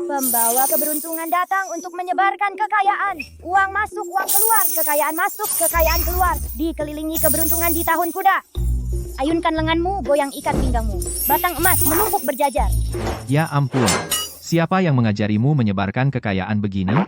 Pembawa keberuntungan datang untuk menyebarkan kekayaan. Uang masuk, uang keluar, kekayaan masuk, kekayaan keluar. Dikelilingi keberuntungan di tahun kuda. Ayunkan lenganmu, goyang ikat pinggangmu. Batang emas menumpuk berjajar. Ya ampun, siapa yang mengajarimu menyebarkan kekayaan begini?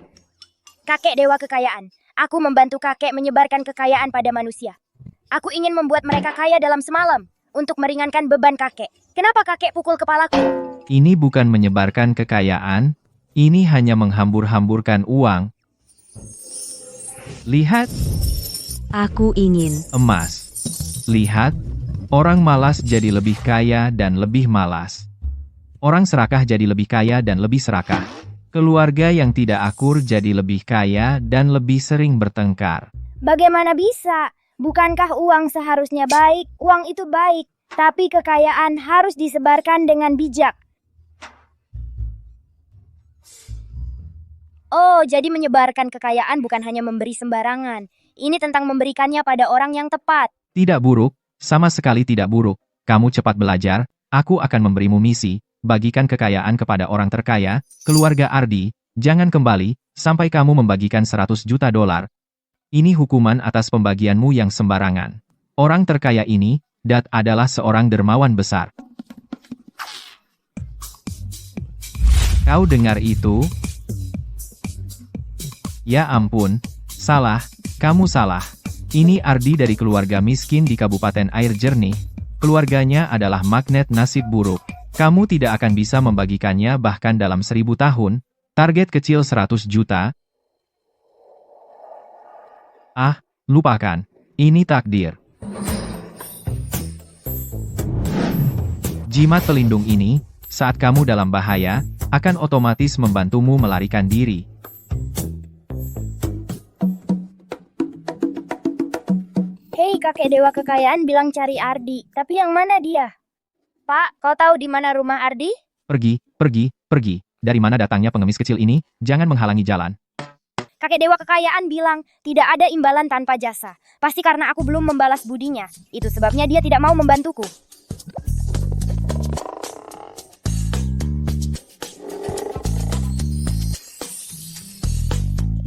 Kakek dewa kekayaan. Aku membantu kakek menyebarkan kekayaan pada manusia. Aku ingin membuat mereka kaya dalam semalam untuk meringankan beban kakek. Kenapa kakek pukul kepalaku? Ini bukan menyebarkan kekayaan, ini hanya menghambur-hamburkan uang. Lihat, Aku ingin. emas. Lihat, orang malas jadi lebih kaya dan lebih malas. Orang serakah jadi lebih kaya dan lebih serakah. Keluarga yang tidak akur jadi lebih kaya dan lebih sering bertengkar. Bagaimana bisa? Bukankah uang seharusnya baik? Uang itu baik, tapi kekayaan harus disebarkan dengan bijak. Oh, jadi menyebarkan kekayaan bukan hanya memberi sembarangan. Ini tentang memberikannya pada orang yang tepat. Tidak buruk, sama sekali tidak buruk. Kamu cepat belajar, aku akan memberimu misi, bagikan kekayaan kepada orang terkaya, keluarga Ardi, jangan kembali, sampai kamu membagikan 100 juta dolar. Ini hukuman atas pembagianmu yang sembarangan. Orang terkaya ini, Dat adalah seorang dermawan besar. Kau dengar itu? Ya ampun, salah, kamu salah. Ini Ardi dari keluarga miskin di Kabupaten Air Jernih. Keluarganya adalah magnet nasib buruk. Kamu tidak akan bisa membagikannya bahkan dalam 1000 tahun. Target kecil 100 juta. Ah, lupakan. Ini takdir. Jimat pelindung ini, saat kamu dalam bahaya, akan otomatis membantumu melarikan diri. Hei, kakek dewa kekayaan bilang cari Ardi, tapi yang mana dia? Pak, kau tahu di mana rumah Ardi? Pergi, pergi, pergi. Dari mana datangnya pengemis kecil ini? Jangan menghalangi jalan. Kakek dewa kekayaan bilang tidak ada imbalan tanpa jasa. Pasti karena aku belum membalas budinya. Itu sebabnya dia tidak mau membantuku.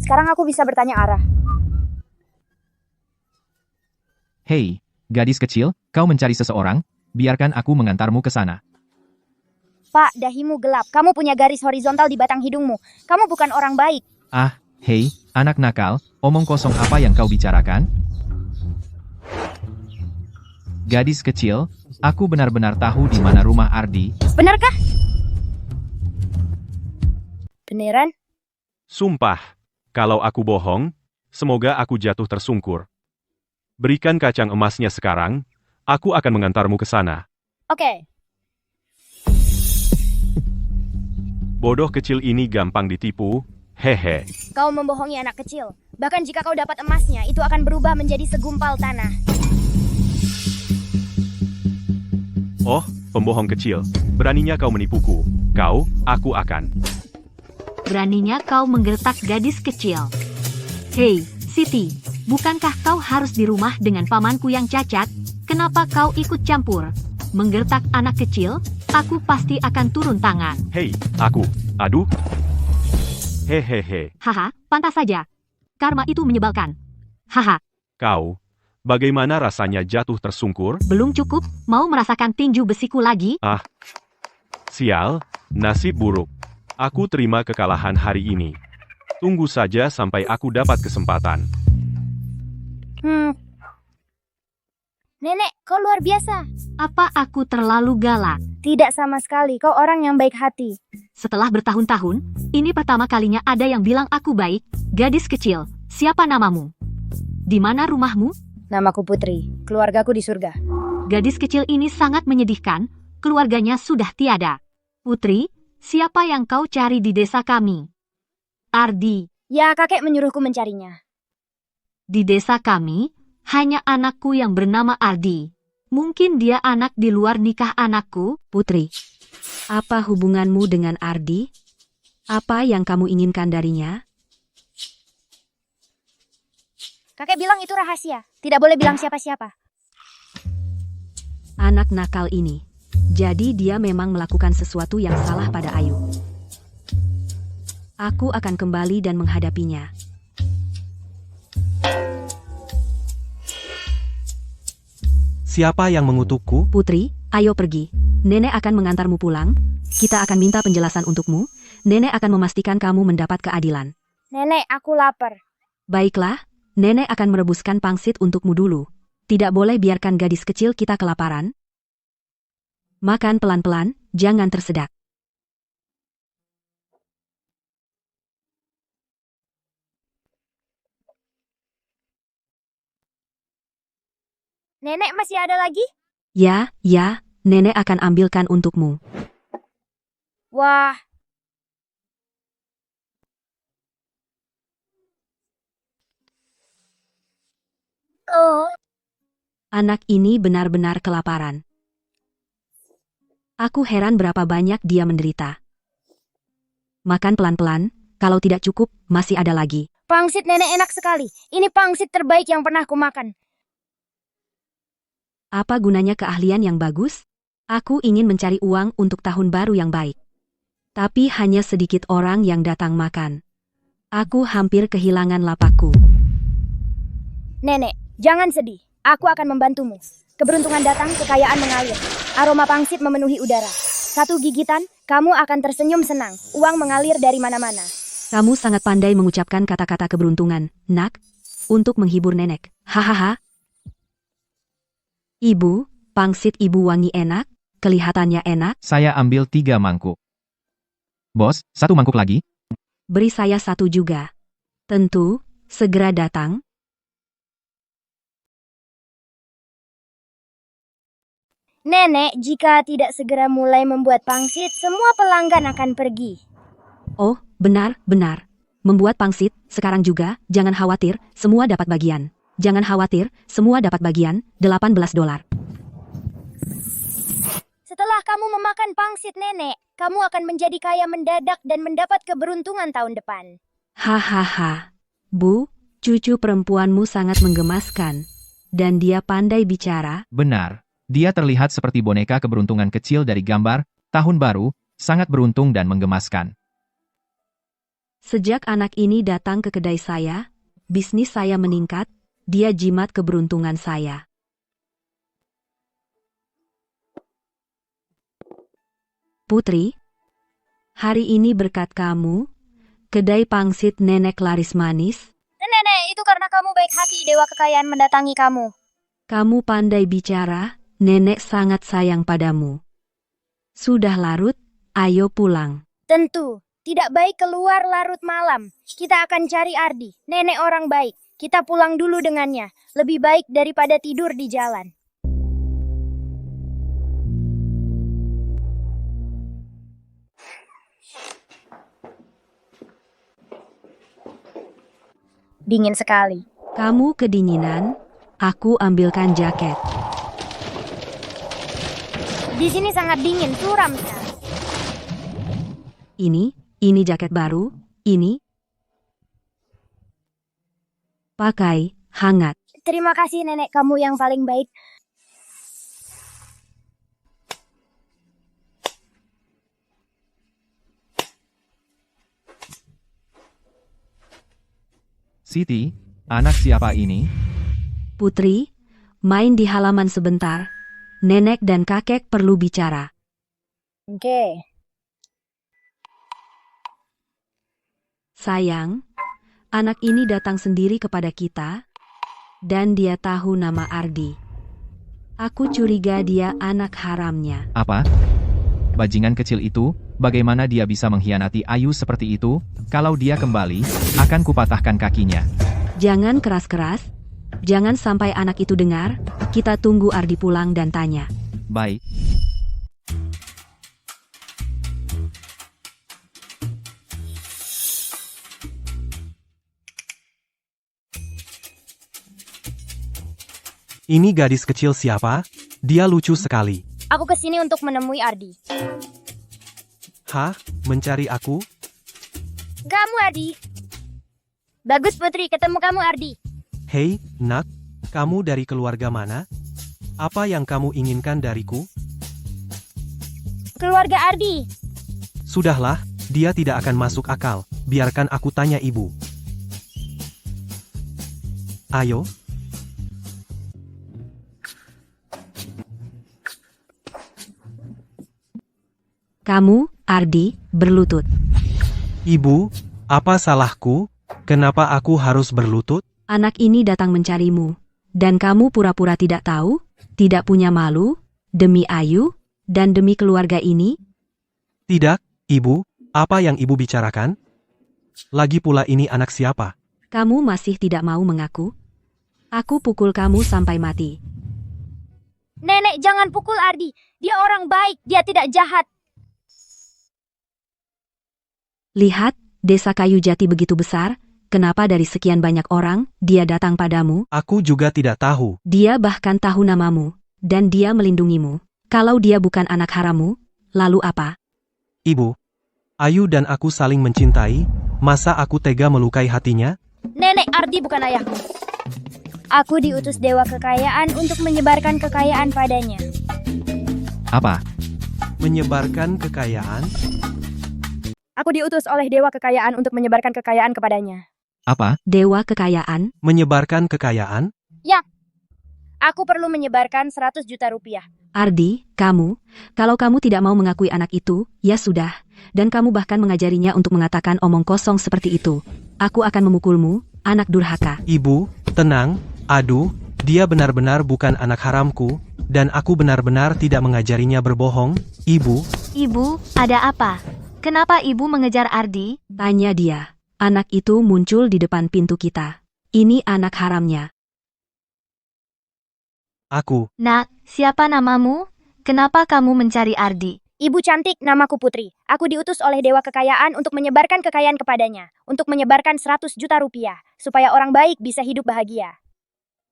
Sekarang aku bisa bertanya arah. Hei, gadis kecil, kau mencari seseorang? Biarkan aku mengantarmu ke sana. Pak, dahimu gelap. Kamu punya garis horizontal di batang hidungmu. Kamu bukan orang baik. Ah, hei, anak nakal, omong kosong apa yang kau bicarakan? Gadis kecil, aku benar-benar tahu di mana rumah Ardi. Benarkah? Beneran? Sumpah, kalau aku bohong, semoga aku jatuh tersungkur. Berikan kacang emasnya sekarang, aku akan mengantarmu ke sana. Oke. Bodoh kecil ini gampang ditipu, hehe. Kau membohongi anak kecil. Bahkan jika kau dapat emasnya, itu akan berubah menjadi segumpal tanah. Oh, pembohong kecil, beraninya kau menipuku. Aku akan. Beraninya kau menggertak gadis kecil. Hei, Siti, bukankah kau harus di rumah dengan pamanku yang cacat? Kenapa kau ikut campur? Menggertak anak kecil, aku pasti akan turun tangan. Hei, aduh. Hehehe, Haha, pantas saja. Karma itu menyebalkan. Haha, kau, bagaimana rasanya jatuh tersungkur? belum cukup, mau merasakan tinju besiku lagi? Sial, nasib buruk. Aku terima kekalahan hari ini. Tunggu saja sampai aku dapat kesempatan. Nenek, kau luar biasa. Apa aku terlalu galak? Tidak sama sekali, kau orang yang baik hati. Setelah bertahun-tahun, ini pertama kalinya ada yang bilang aku baik. Gadis kecil, siapa namamu? Di mana rumahmu? Namaku Putri, keluargaku di surga. Gadis kecil ini sangat menyedihkan, keluarganya sudah tiada. Putri, siapa yang kau cari di desa kami? Ardi, Ya, kakek menyuruhku mencarinya. di desa kami, hanya anakku yang bernama Ardi. Mungkin dia anak di luar nikah anakku. Putri, apa hubunganmu dengan Ardi? Apa yang kamu inginkan darinya? Kakek bilang itu rahasia. Tidak boleh bilang siapa-siapa. Anak nakal ini. Jadi dia memang melakukan sesuatu yang salah pada Ayu. Aku akan kembali dan menghadapinya. Siapa yang mengutukku? Putri, ayo pergi. Nenek akan mengantarmu pulang. Kita akan minta penjelasan untukmu. Nenek akan memastikan kamu mendapat keadilan. Nenek, aku lapar. Baiklah, nenek akan merebuskan pangsit untukmu dulu. Tidak boleh biarkan gadis kecil kita kelaparan. Makan pelan-pelan, jangan tersedak. Nenek masih ada lagi? Ya, nenek akan ambilkan untukmu. Wah, oh, Anak ini benar-benar kelaparan. Aku heran berapa banyak dia menderita. Makan pelan-pelan, kalau tidak cukup, masih ada lagi. pangsit nenek enak sekali. Ini pangsit terbaik yang pernah kumakan. Apa gunanya keahlian yang bagus? Aku ingin mencari uang untuk tahun baru yang baik. Tapi hanya sedikit orang yang datang makan. Aku hampir kehilangan lapakku. Nenek, jangan sedih. Aku akan membantumu. Keberuntungan datang, kekayaan mengalir. Aroma pangsit memenuhi udara. Satu gigitan, kamu akan tersenyum senang. Uang mengalir dari mana-mana. Kamu sangat pandai mengucapkan kata-kata keberuntungan, nak, untuk menghibur nenek. Hahaha. Ibu, pangsit ibu wangi enak, kelihatannya enak. Saya ambil 3 mangkuk. Bos, 1 mangkuk lagi? Beri saya 1 juga. Tentu, segera datang. Nenek, jika tidak segera mulai membuat pangsit, semua pelanggan akan pergi. Oh, benar. Membuat pangsit, sekarang juga, jangan khawatir, semua dapat bagian. Jangan khawatir, semua dapat bagian, $18. Setelah kamu memakan pangsit nenek, kamu akan menjadi kaya mendadak dan mendapat keberuntungan tahun depan. Hahaha. Bu, cucu perempuanmu sangat menggemaskan. Dan dia pandai bicara. Benar. Dia terlihat seperti boneka keberuntungan kecil dari gambar Tahun Baru, sangat beruntung dan menggemaskan. Sejak anak ini datang ke kedai saya, bisnis saya meningkat, dia jimat keberuntungan saya. Putri, hari ini berkat kamu, kedai pangsit nenek laris manis. Nenek, itu karena kamu baik hati, dewa kekayaan mendatangi kamu. Kamu pandai bicara, nenek sangat sayang padamu. Sudah larut, ayo pulang. Tentu, tidak baik keluar larut malam. Kita akan cari Ardi, nenek orang baik. Kita pulang dulu dengannya, lebih baik daripada tidur di jalan. Dingin sekali. Kamu kedinginan, aku ambilkan jaket. Di sini sangat dingin, suram sekali. Ini jaket baru, ini. Pakai, hangat. Terima kasih nenek, kamu yang paling baik. Siti, anak siapa ini? Putri, main di halaman sebentar. Nenek dan kakek perlu bicara. Oke. Sayang, anak ini datang sendiri kepada kita, dan dia tahu nama Ardi. Aku curiga dia anak haramnya. Apa? Bajingan kecil itu, bagaimana dia bisa mengkhianati Ayu seperti itu? Kalau dia kembali, akan kupatahkan kakinya. Jangan keras-keras, jangan sampai anak itu dengar, kita tunggu Ardi pulang dan tanya. Baik. Ini gadis kecil siapa? Dia lucu sekali. Aku kesini untuk menemui Ardi. Hah? Mencari aku? Kamu Ardi. Bagus Putri, ketemu kamu Ardi. Hei, nak. Kamu dari keluarga mana? Apa yang kamu inginkan dariku? Keluarga Ardi. Sudahlah, dia tidak akan masuk akal. biarkan aku tanya ibu. Ayo. Kamu, Ardi, berlutut. Ibu, apa salahku? Kenapa aku harus berlutut? Anak ini datang mencarimu. Dan kamu pura-pura tidak tahu, tidak punya malu, demi Ayu, dan demi keluarga ini? Tidak, ibu. Apa yang ibu bicarakan? Lagi pula ini anak siapa? Kamu masih tidak mau mengaku? Aku pukul kamu sampai mati. Nenek, jangan pukul Ardi. Dia orang baik, dia tidak jahat. Lihat, desa kayu jati begitu besar, kenapa dari sekian banyak orang, dia datang padamu? Aku juga tidak tahu. Dia bahkan tahu namamu, dan dia melindungimu. Kalau dia bukan anak harammu, lalu apa? Ibu, Ayu dan aku saling mencintai, masa aku tega melukai hatinya? Nenek, Ardi bukan ayahmu. Aku diutus Dewa Kekayaan untuk menyebarkan kekayaan padanya. Apa? Menyebarkan kekayaan? Aku diutus oleh Dewa Kekayaan untuk menyebarkan kekayaan kepadanya. Apa? Dewa kekayaan? Menyebarkan kekayaan? Aku perlu menyebarkan 100 juta rupiah. Ardi, kalau kamu tidak mau mengakui anak itu, ya sudah. Dan kamu bahkan mengajarinya untuk mengatakan omong kosong seperti itu. Aku akan memukulmu, anak durhaka. Ibu, tenang. Aduh, dia benar-benar bukan anak haramku, dan aku benar-benar tidak mengajarinya berbohong. Ibu, Ibu, ada apa? Kenapa ibu mengejar Ardi? Tanya dia. Anak itu muncul di depan pintu kita. Ini anak haramnya. aku. Nak, siapa namamu? Kenapa kamu mencari Ardi? Ibu cantik, namaku Putri. Aku diutus oleh Dewa Kekayaan untuk menyebarkan kekayaan kepadanya. Untuk menyebarkan 100 juta rupiah. Supaya orang baik bisa hidup bahagia.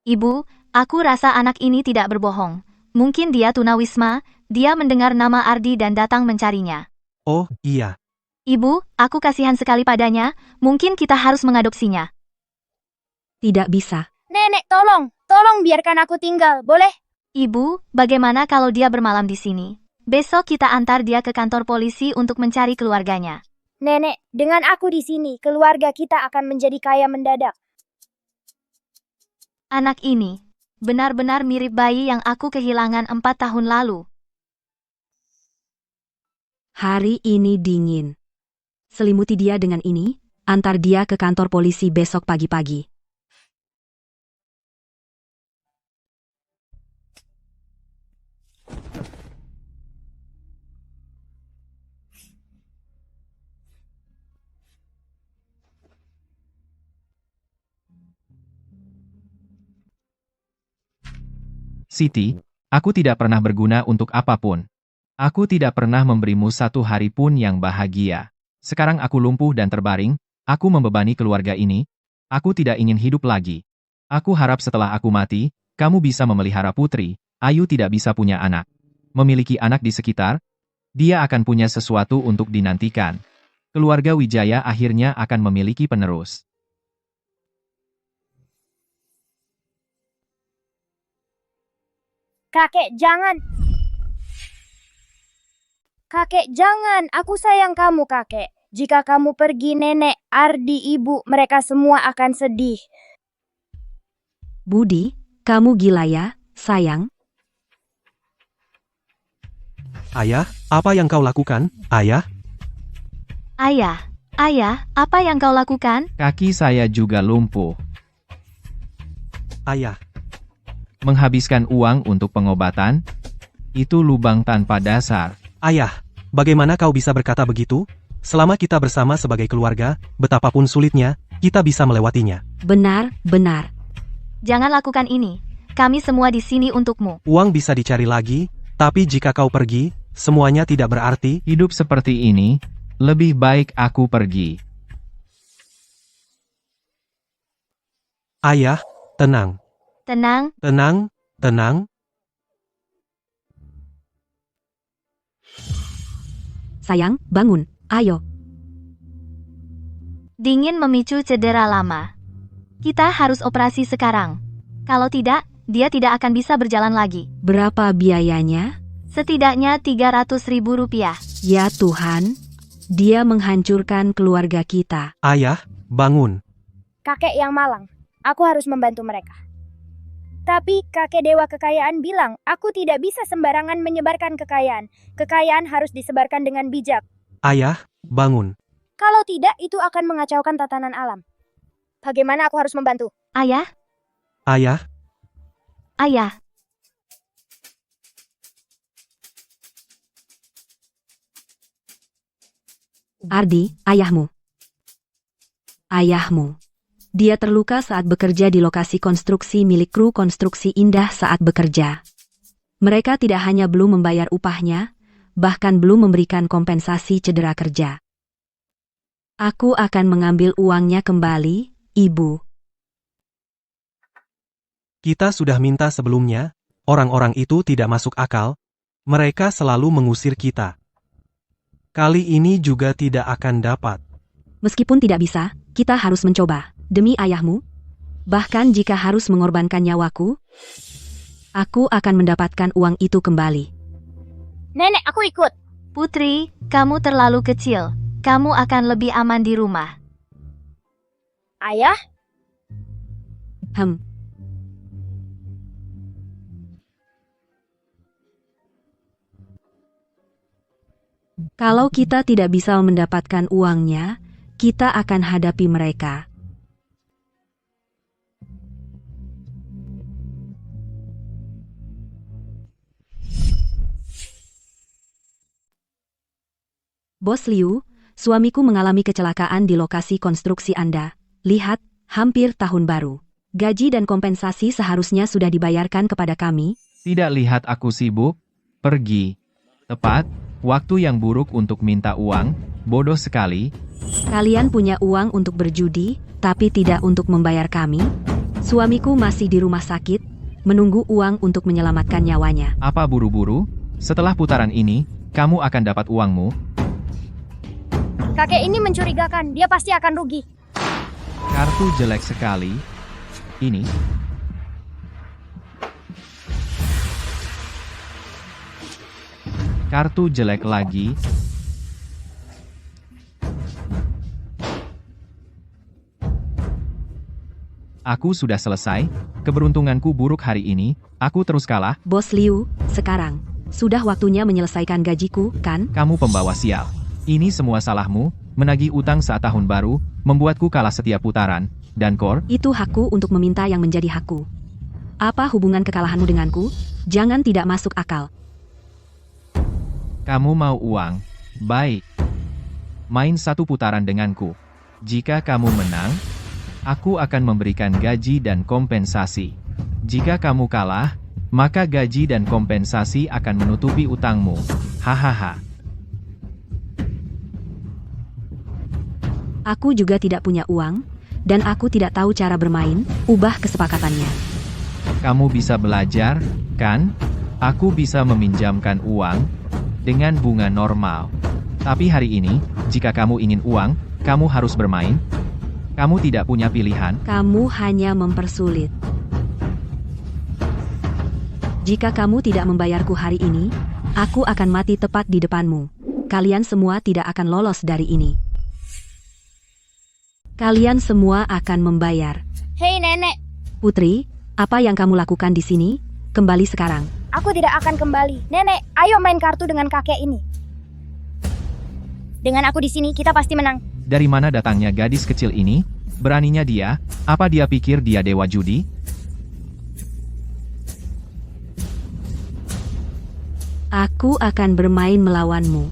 Ibu, aku rasa anak ini tidak berbohong. Mungkin dia tunawisma, dia mendengar nama Ardi dan datang mencarinya. Oh, iya. Ibu, aku kasihan sekali padanya, mungkin kita harus mengadopsinya. Tidak bisa. Nenek, tolong biarkan aku tinggal, boleh? Ibu, bagaimana kalau dia bermalam di sini? Besok kita antar dia ke kantor polisi untuk mencari keluarganya. Nenek, dengan aku di sini, keluarga kita akan menjadi kaya mendadak. Anak ini, benar-benar mirip bayi yang aku kehilangan 4 tahun lalu. Hari ini dingin. Selimuti dia dengan ini, antar dia ke kantor polisi besok pagi-pagi. Siti, aku tidak pernah berguna untuk apapun. Aku tidak pernah memberimu satu hari pun yang bahagia. Sekarang aku lumpuh dan terbaring, aku membebani keluarga ini. Aku tidak ingin hidup lagi. Aku harap setelah aku mati, kamu bisa memelihara Putri. Ayu tidak bisa punya anak. Memiliki anak di sekitar, dia akan punya sesuatu untuk dinantikan. Keluarga Wijaya akhirnya akan memiliki penerus. Kakek, jangan. Kakek, jangan. Aku sayang kamu, kakek. Jika kamu pergi, nenek, Ardi, ibu, mereka semua akan sedih. Budi, kamu gila ya, sayang? Ayah, apa yang kau lakukan? Ayah? Ayah, apa yang kau lakukan? Kaki saya juga lumpuh. Ayah. Menghabiskan uang untuk pengobatan? Itu lubang tanpa dasar. Ayah, bagaimana kau bisa berkata begitu? Selama kita bersama sebagai keluarga, betapapun sulitnya, kita bisa melewatinya. Benar. Jangan lakukan ini. Kami semua di sini untukmu. Uang bisa dicari lagi, tapi jika kau pergi, semuanya tidak berarti. Hidup seperti ini, lebih baik aku pergi. Ayah, tenang. Tenang, Tenang. Sayang, bangun, ayo. dingin memicu cedera lama. Kita harus operasi sekarang. Kalau tidak, dia tidak akan bisa berjalan lagi. Berapa biayanya? Setidaknya 300.000 rupiah. Ya Tuhan, Dia menghancurkan keluarga kita. Ayah, bangun. Kakek yang malang. Aku harus membantu mereka. Tapi kakek dewa kekayaan bilang, aku tidak bisa sembarangan menyebarkan kekayaan. Kekayaan harus disebarkan dengan bijak. Ayah, bangun. Kalau tidak, itu akan mengacaukan tatanan alam. Bagaimana aku harus membantu? Ayah, Ayah, ayah. Ardi, ayahmu. Ayahmu. Dia terluka saat bekerja di lokasi konstruksi milik kru konstruksi indah saat bekerja. Mereka tidak hanya belum membayar upahnya, bahkan belum memberikan kompensasi cedera kerja. Aku akan mengambil uangnya kembali, Ibu. kita sudah minta sebelumnya. Orang-orang itu tidak masuk akal. Mereka selalu mengusir kita. Kali ini juga tidak akan dapat. Meskipun tidak bisa, kita harus mencoba. Demi ayahmu. Bahkan jika harus mengorbankan nyawaku, aku akan mendapatkan uang itu kembali. Nenek, aku ikut. Putri, kamu terlalu kecil. Kamu akan lebih aman di rumah. Ayah, Kalau kita tidak bisa mendapatkan uangnya, kita akan hadapi mereka. Bos Liu, suamiku mengalami kecelakaan di lokasi konstruksi Anda. Lihat, hampir tahun baru. Gaji dan kompensasi seharusnya sudah dibayarkan kepada kami. Tidak lihat aku sibuk? Pergi. Tepat, waktu yang buruk untuk minta uang, bodoh sekali. Kalian punya uang untuk berjudi, tapi tidak untuk membayar kami. Suamiku masih di rumah sakit, menunggu uang untuk menyelamatkan nyawanya. Apa buru-buru? Setelah putaran ini, kamu akan dapat uangmu. kakek ini mencurigakan. Dia pasti akan rugi. Kartu jelek sekali. Ini. Kartu jelek lagi. Aku sudah selesai. Keberuntunganku buruk hari ini. Aku terus kalah. Bos Liu, sekarang sudah waktunya menyelesaikan gajiku, kan? Kamu pembawa sial. Ini semua salahmu. Menagih utang saat tahun baru, membuatku kalah setiap putaran. Dan Kor, Itu hakku untuk meminta yang menjadi hakku. Apa hubungan kekalahanmu denganku? Jangan tidak masuk akal. kamu mau uang. Baik. Main satu putaran denganku. Jika kamu menang, aku akan memberikan gaji dan kompensasi. Jika kamu kalah, maka gaji dan kompensasi akan menutupi utangmu. Hahaha. Aku juga tidak punya uang, dan aku tidak tahu cara bermain. Ubah kesepakatannya. Kamu bisa belajar, kan? Aku bisa meminjamkan uang dengan bunga normal. Tapi hari ini, jika kamu ingin uang, kamu harus bermain. Kamu tidak punya pilihan. Kamu hanya mempersulit. Jika kamu tidak membayarku hari ini, aku akan mati tepat di depanmu. Kalian semua tidak akan lolos dari ini. Kalian semua akan membayar. Hei nenek, Putri, apa yang kamu lakukan di sini? Kembali sekarang. aku tidak akan kembali. Nenek, ayo main kartu dengan kakek ini. Dengan aku di sini, kita pasti menang. Dari mana datangnya gadis kecil ini? Beraninya dia? Apa dia pikir dia dewa judi? Aku akan bermain melawanmu.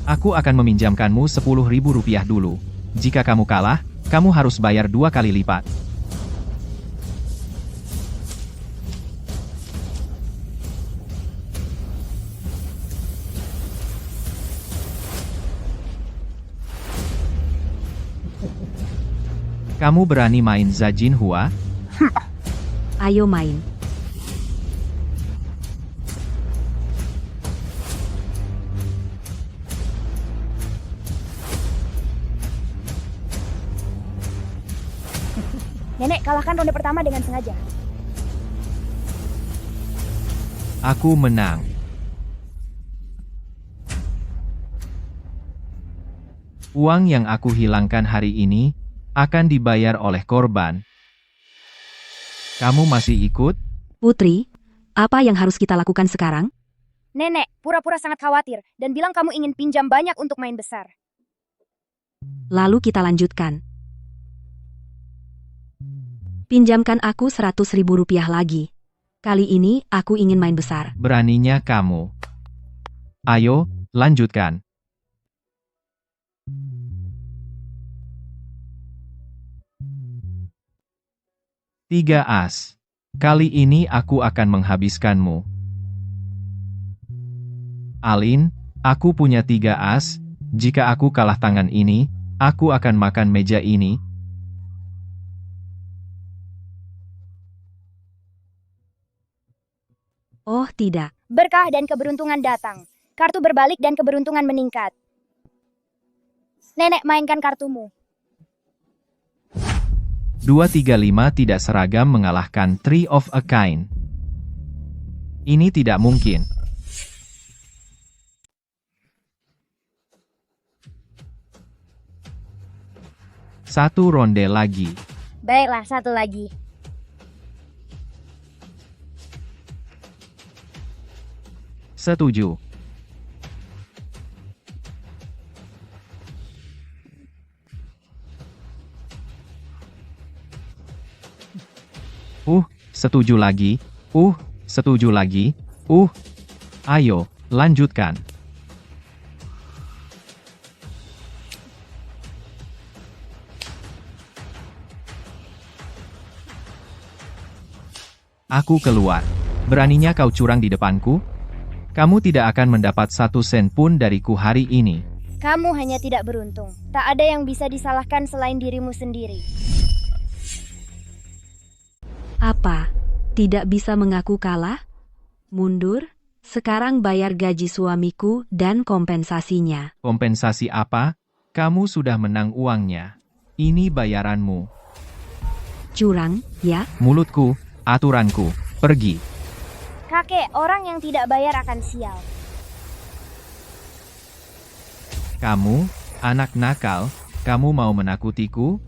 Aku akan meminjamkanmu 10.000 rupiah dulu. Jika kamu kalah, kamu harus bayar 2 kali lipat. Kamu berani main Zajin Hua? Ayo main. Nenek, kalahkan ronde pertama dengan sengaja. Aku menang. Uang yang aku hilangkan hari ini akan dibayar oleh korban. Kamu masih ikut? Putri, apa yang harus kita lakukan sekarang? Nenek, pura-pura sangat khawatir dan bilang kamu ingin pinjam banyak untuk main besar. Lalu kita lanjutkan. Pinjamkan aku 100.000 rupiah lagi. Kali ini aku ingin main besar. Beraninya kamu. Ayo, lanjutkan. Tiga as. Kali ini aku akan menghabiskanmu. Alin, aku punya 3 as. Jika aku kalah tangan ini, aku akan makan meja ini. Oh tidak, Berkah dan keberuntungan datang. Kartu berbalik dan keberuntungan meningkat. Nenek, mainkan kartumu. 235 tidak seragam mengalahkan 3 of a kind. Ini tidak mungkin. Satu ronde lagi. Baiklah, satu lagi. Setuju. Setuju lagi. Setuju lagi. Ayo, lanjutkan. Aku keluar. Beraninya kau curang di depanku? Kamu tidak akan mendapat 1 sen pun dariku hari ini. Kamu hanya tidak beruntung. Tak ada yang bisa disalahkan selain dirimu sendiri. apa? Tidak bisa mengaku kalah? Mundur? Sekarang bayar gaji suamiku dan kompensasinya. Kompensasi apa? Kamu sudah menang uangnya. Ini bayaranmu. Curang, ya? Mulutku, aturanku. Pergi. Kakek, orang yang tidak bayar akan sial. Kamu, anak nakal, kamu mau menakutiku?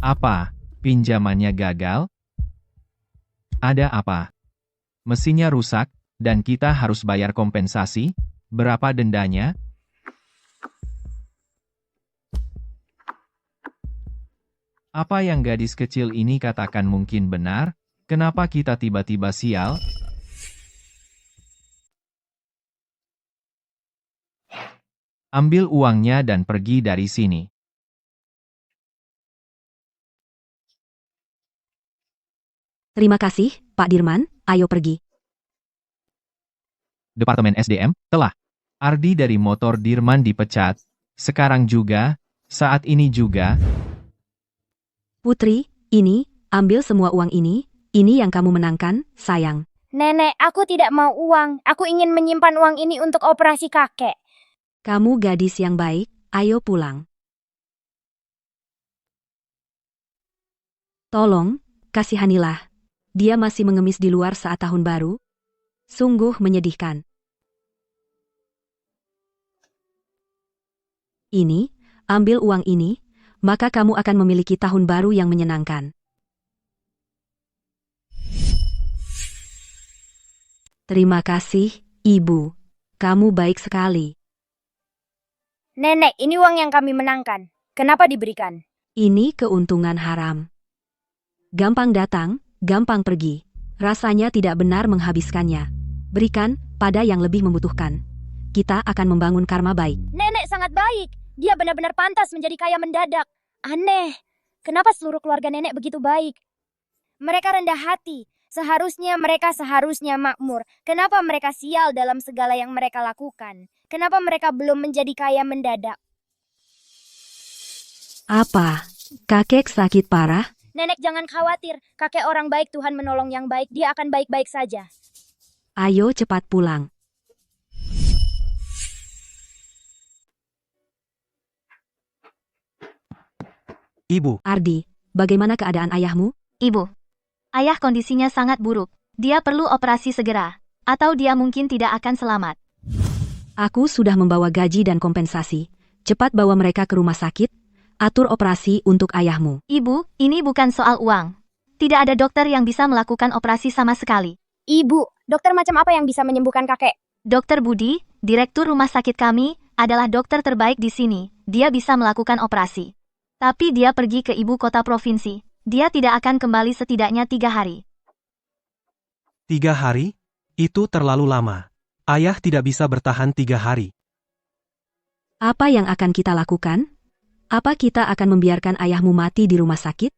Apa? Pinjamannya gagal? Ada apa? Mesinnya rusak, dan kita harus bayar kompensasi? Berapa dendanya? Apa yang gadis kecil ini katakan mungkin benar? Kenapa kita tiba-tiba sial? Ambil uangnya dan pergi dari sini. Terima kasih, Pak Dirman. Ayo pergi. Departemen SDM, telah. Ardi dari motor Dirman dipecat. Sekarang juga, saat ini juga. Putri, ini, ambil semua uang ini. Ini yang kamu menangkan, sayang. Nenek, aku tidak mau uang. Aku ingin menyimpan uang ini untuk operasi kakek. Kamu gadis yang baik, ayo pulang. Tolong, kasihanilah. Dia masih mengemis di luar saat tahun baru. Sungguh menyedihkan. Ini, ambil uang ini, maka kamu akan memiliki tahun baru yang menyenangkan. Terima kasih, Ibu. Kamu baik sekali. Nenek, ini uang yang kami menangkan. Kenapa diberikan? Ini keuntungan haram. Gampang datang, gampang pergi. Rasanya tidak benar menghabiskannya. Berikan pada yang lebih membutuhkan. Kita akan membangun karma baik. Nenek sangat baik. Dia benar-benar pantas menjadi kaya mendadak. Aneh. Kenapa seluruh keluarga nenek begitu baik? Mereka rendah hati. Seharusnya mereka makmur. Kenapa mereka sial dalam segala yang mereka lakukan? Kenapa mereka belum menjadi kaya mendadak? Apa? Kakek sakit parah? Nenek jangan khawatir. Kakek orang baik, Tuhan menolong yang baik. Dia akan baik-baik saja. Ayo cepat pulang. Ibu, Ardi, bagaimana keadaan ayahmu? Ibu, ayah kondisinya sangat buruk. Dia perlu operasi segera. Atau dia mungkin tidak akan selamat. Aku sudah membawa gaji dan kompensasi. Cepat bawa mereka ke rumah sakit. Atur operasi untuk ayahmu. Ibu, ini bukan soal uang. Tidak ada dokter yang bisa melakukan operasi sama sekali. Ibu, dokter macam apa yang bisa menyembuhkan kakek? Dokter Budi, direktur rumah sakit kami, adalah dokter terbaik di sini. Dia bisa melakukan operasi. Tapi dia pergi ke ibu kota provinsi. Dia tidak akan kembali setidaknya 3 hari. 3 hari? Itu terlalu lama. Ayah tidak bisa bertahan 3 hari. Apa yang akan kita lakukan? Apa kita akan membiarkan ayahmu mati di rumah sakit?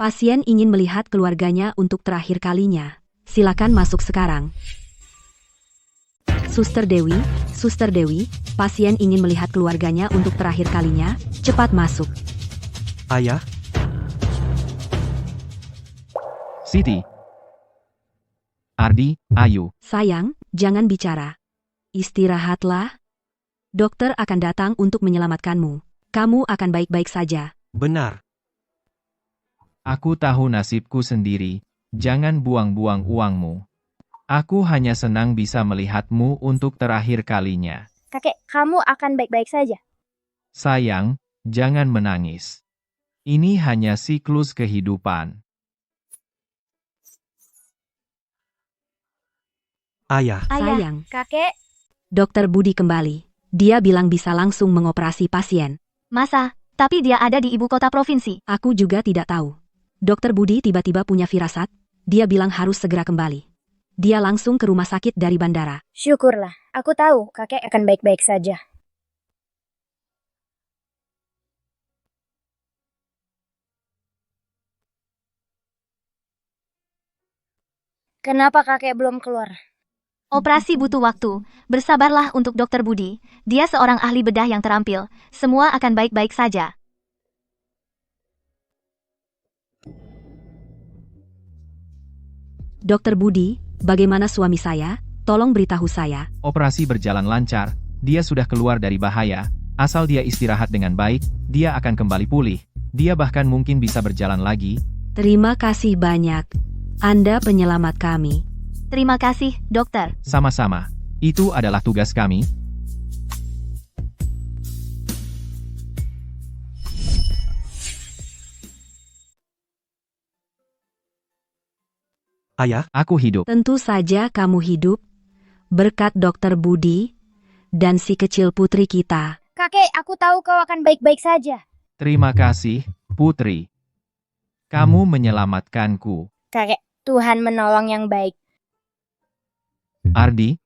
Pasien ingin melihat keluarganya untuk terakhir kalinya. Silakan masuk sekarang. Suster Dewi, pasien ingin melihat keluarganya untuk terakhir kalinya. Cepat masuk. Ayah, Siti. Ardi, Ayu. Sayang, jangan bicara. Istirahatlah. Dokter akan datang untuk menyelamatkanmu. Kamu akan baik-baik saja. benar. Aku tahu nasibku sendiri. Jangan buang-buang uangmu. Aku hanya senang bisa melihatmu untuk terakhir kalinya. Kakek, kamu akan baik-baik saja. Sayang, jangan menangis. Ini hanya siklus kehidupan. Ayah, Sayang, Kakek, Dokter Budi kembali. Dia bilang bisa langsung mengoperasi pasien. Masa? Tapi dia ada di ibu kota provinsi. Aku juga tidak tahu. Dokter Budi tiba-tiba punya firasat. Dia bilang harus segera kembali. Dia langsung ke rumah sakit dari bandara. syukurlah. Aku tahu kakek akan baik-baik saja. Kenapa kakek belum keluar? Operasi butuh waktu. Bersabarlah untuk Dokter Budi. Dia seorang ahli bedah yang terampil. Semua akan baik-baik saja. Dokter Budi, bagaimana suami saya? Tolong beritahu saya. Operasi berjalan lancar. Dia sudah keluar dari bahaya. Asal dia istirahat dengan baik, dia akan kembali pulih. Dia bahkan mungkin bisa berjalan lagi. Terima kasih banyak. Anda penyelamat kami. Terima kasih, dokter. Sama-sama. Itu adalah tugas kami. ayah, Aku hidup. Tentu saja kamu hidup. Berkat Dokter Budi dan si kecil putri kita. Kakek, aku tahu kau akan baik-baik saja. Terima kasih, Putri. Kamu menyelamatkanku. Kakek, Tuhan menolong yang baik. Ardi,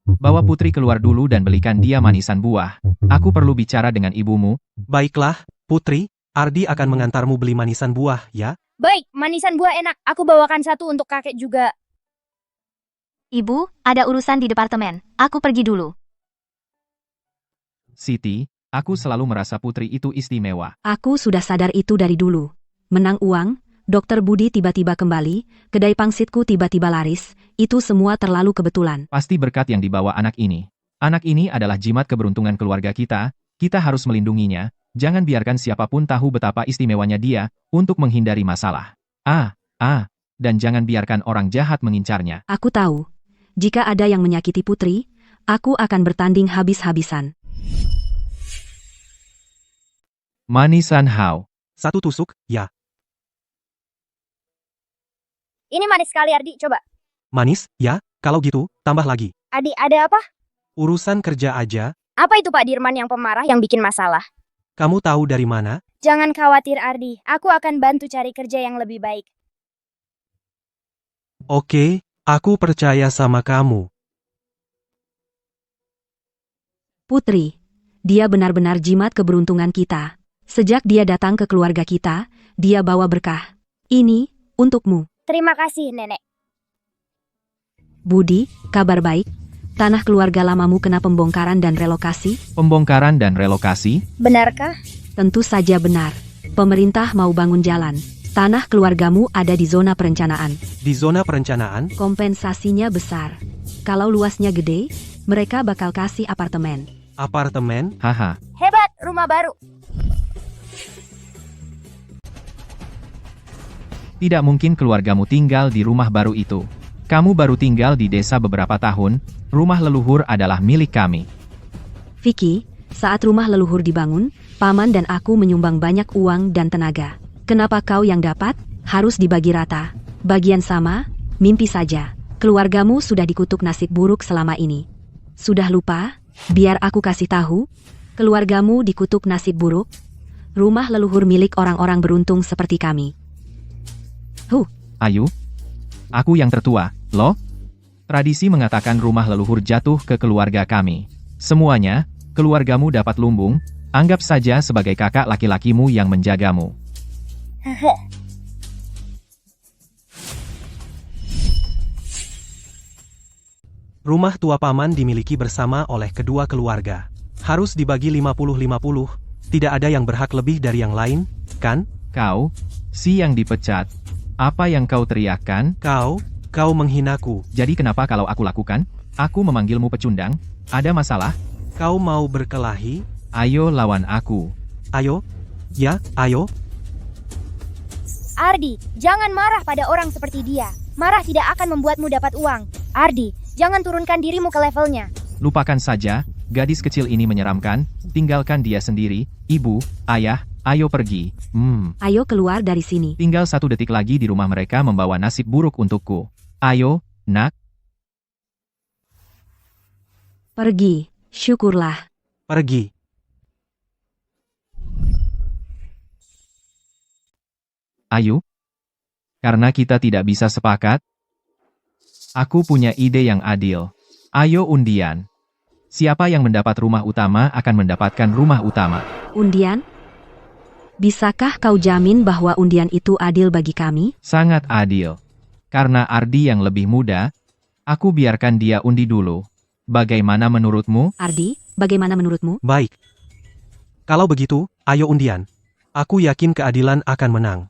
bawa Putri keluar dulu dan belikan dia manisan buah. Aku perlu bicara dengan ibumu. baiklah, Putri. Ardi akan mengantarmu beli manisan buah, ya? Baik, manisan buah enak. Aku bawakan satu untuk kakek juga. Ibu, ada urusan di departemen. Aku pergi dulu. Siti, aku selalu merasa Putri itu istimewa. Aku sudah sadar itu dari dulu. Menang uang, Dokter Budi tiba-tiba kembali, kedai pangsitku tiba-tiba laris, itu semua terlalu kebetulan. Pasti berkat yang dibawa anak ini. Anak ini adalah jimat keberuntungan keluarga kita harus melindunginya, jangan biarkan siapapun tahu betapa istimewanya dia, untuk menghindari masalah. Dan jangan biarkan orang jahat mengincarnya. Aku tahu, jika ada yang menyakiti Putri, aku akan bertanding habis-habisan. Manisan Hao. 1 tusuk, ya. Ini manis sekali, Ardi. Coba. Manis, ya? Kalau gitu, tambah lagi. Adi, ada apa? Urusan kerja aja. Apa itu Pak Dirman yang pemarah yang bikin masalah? Kamu tahu dari mana? Jangan khawatir, Ardi. Aku akan bantu cari kerja yang lebih baik. Oke, aku percaya sama kamu. Putri, dia benar-benar jimat keberuntungan kita. Sejak dia datang ke keluarga kita, dia bawa berkah. Ini, untukmu. Terima kasih, Nenek. Budi, kabar baik. Tanah keluarga lamamu kena pembongkaran dan relokasi? Pembongkaran dan relokasi? Benarkah? Tentu saja benar. Pemerintah mau bangun jalan. Tanah keluargamu ada di zona perencanaan. Di zona perencanaan, Kompensasinya besar. Kalau luasnya gede, mereka bakal kasih apartemen. apartemen, Haha. Hebat! rumah baru. Tidak mungkin keluargamu tinggal di rumah baru itu. Kamu baru tinggal di desa beberapa tahun, rumah leluhur adalah milik kami. Vicky, saat rumah leluhur dibangun, paman dan aku menyumbang banyak uang dan tenaga. Kenapa kau yang dapat? Harus dibagi rata. Bagian sama? Mimpi saja. Keluargamu sudah dikutuk nasib buruk selama ini. Sudah lupa? Biar aku kasih tahu. Keluargamu dikutuk nasib buruk. Rumah leluhur milik orang-orang beruntung seperti kami. Ayu? Aku yang tertua, loh? Tradisi mengatakan rumah leluhur jatuh ke keluarga kami. Semuanya, keluargamu dapat lumbung, anggap saja sebagai kakak laki-lakimu yang menjagamu. Rumah tua paman dimiliki bersama oleh kedua keluarga. Harus dibagi 50-50, tidak ada yang berhak lebih dari yang lain, kan? Kau, si yang dipecat. Apa yang kau teriakkan? Kau menghinaku. Jadi kenapa kalau aku lakukan? Aku memanggilmu pecundang? Ada masalah? Kau mau berkelahi? Ayo lawan aku. Ayo. Ya, ayo. Ardi, jangan marah pada orang seperti dia. Marah tidak akan membuatmu dapat uang. Ardi, jangan turunkan dirimu ke levelnya. Lupakan saja, gadis kecil ini menyeramkan, tinggalkan dia sendiri, ibu, ayah, ayo pergi. Ayo keluar dari sini. Tinggal 1 detik lagi di rumah mereka membawa nasib buruk untukku. Ayo, nak. Pergi. Syukurlah. Pergi. Ayo. Karena kita tidak bisa sepakat, aku punya ide yang adil. Ayo undian. Siapa yang mendapat rumah utama akan mendapatkan rumah utama. Undian? Bisakah kau jamin bahwa undian itu adil bagi kami? Sangat adil. Karena Ardi yang lebih muda, aku biarkan dia undi dulu. Bagaimana menurutmu? Ardi, bagaimana menurutmu? Baik. Kalau begitu, ayo undian. Aku yakin keadilan akan menang.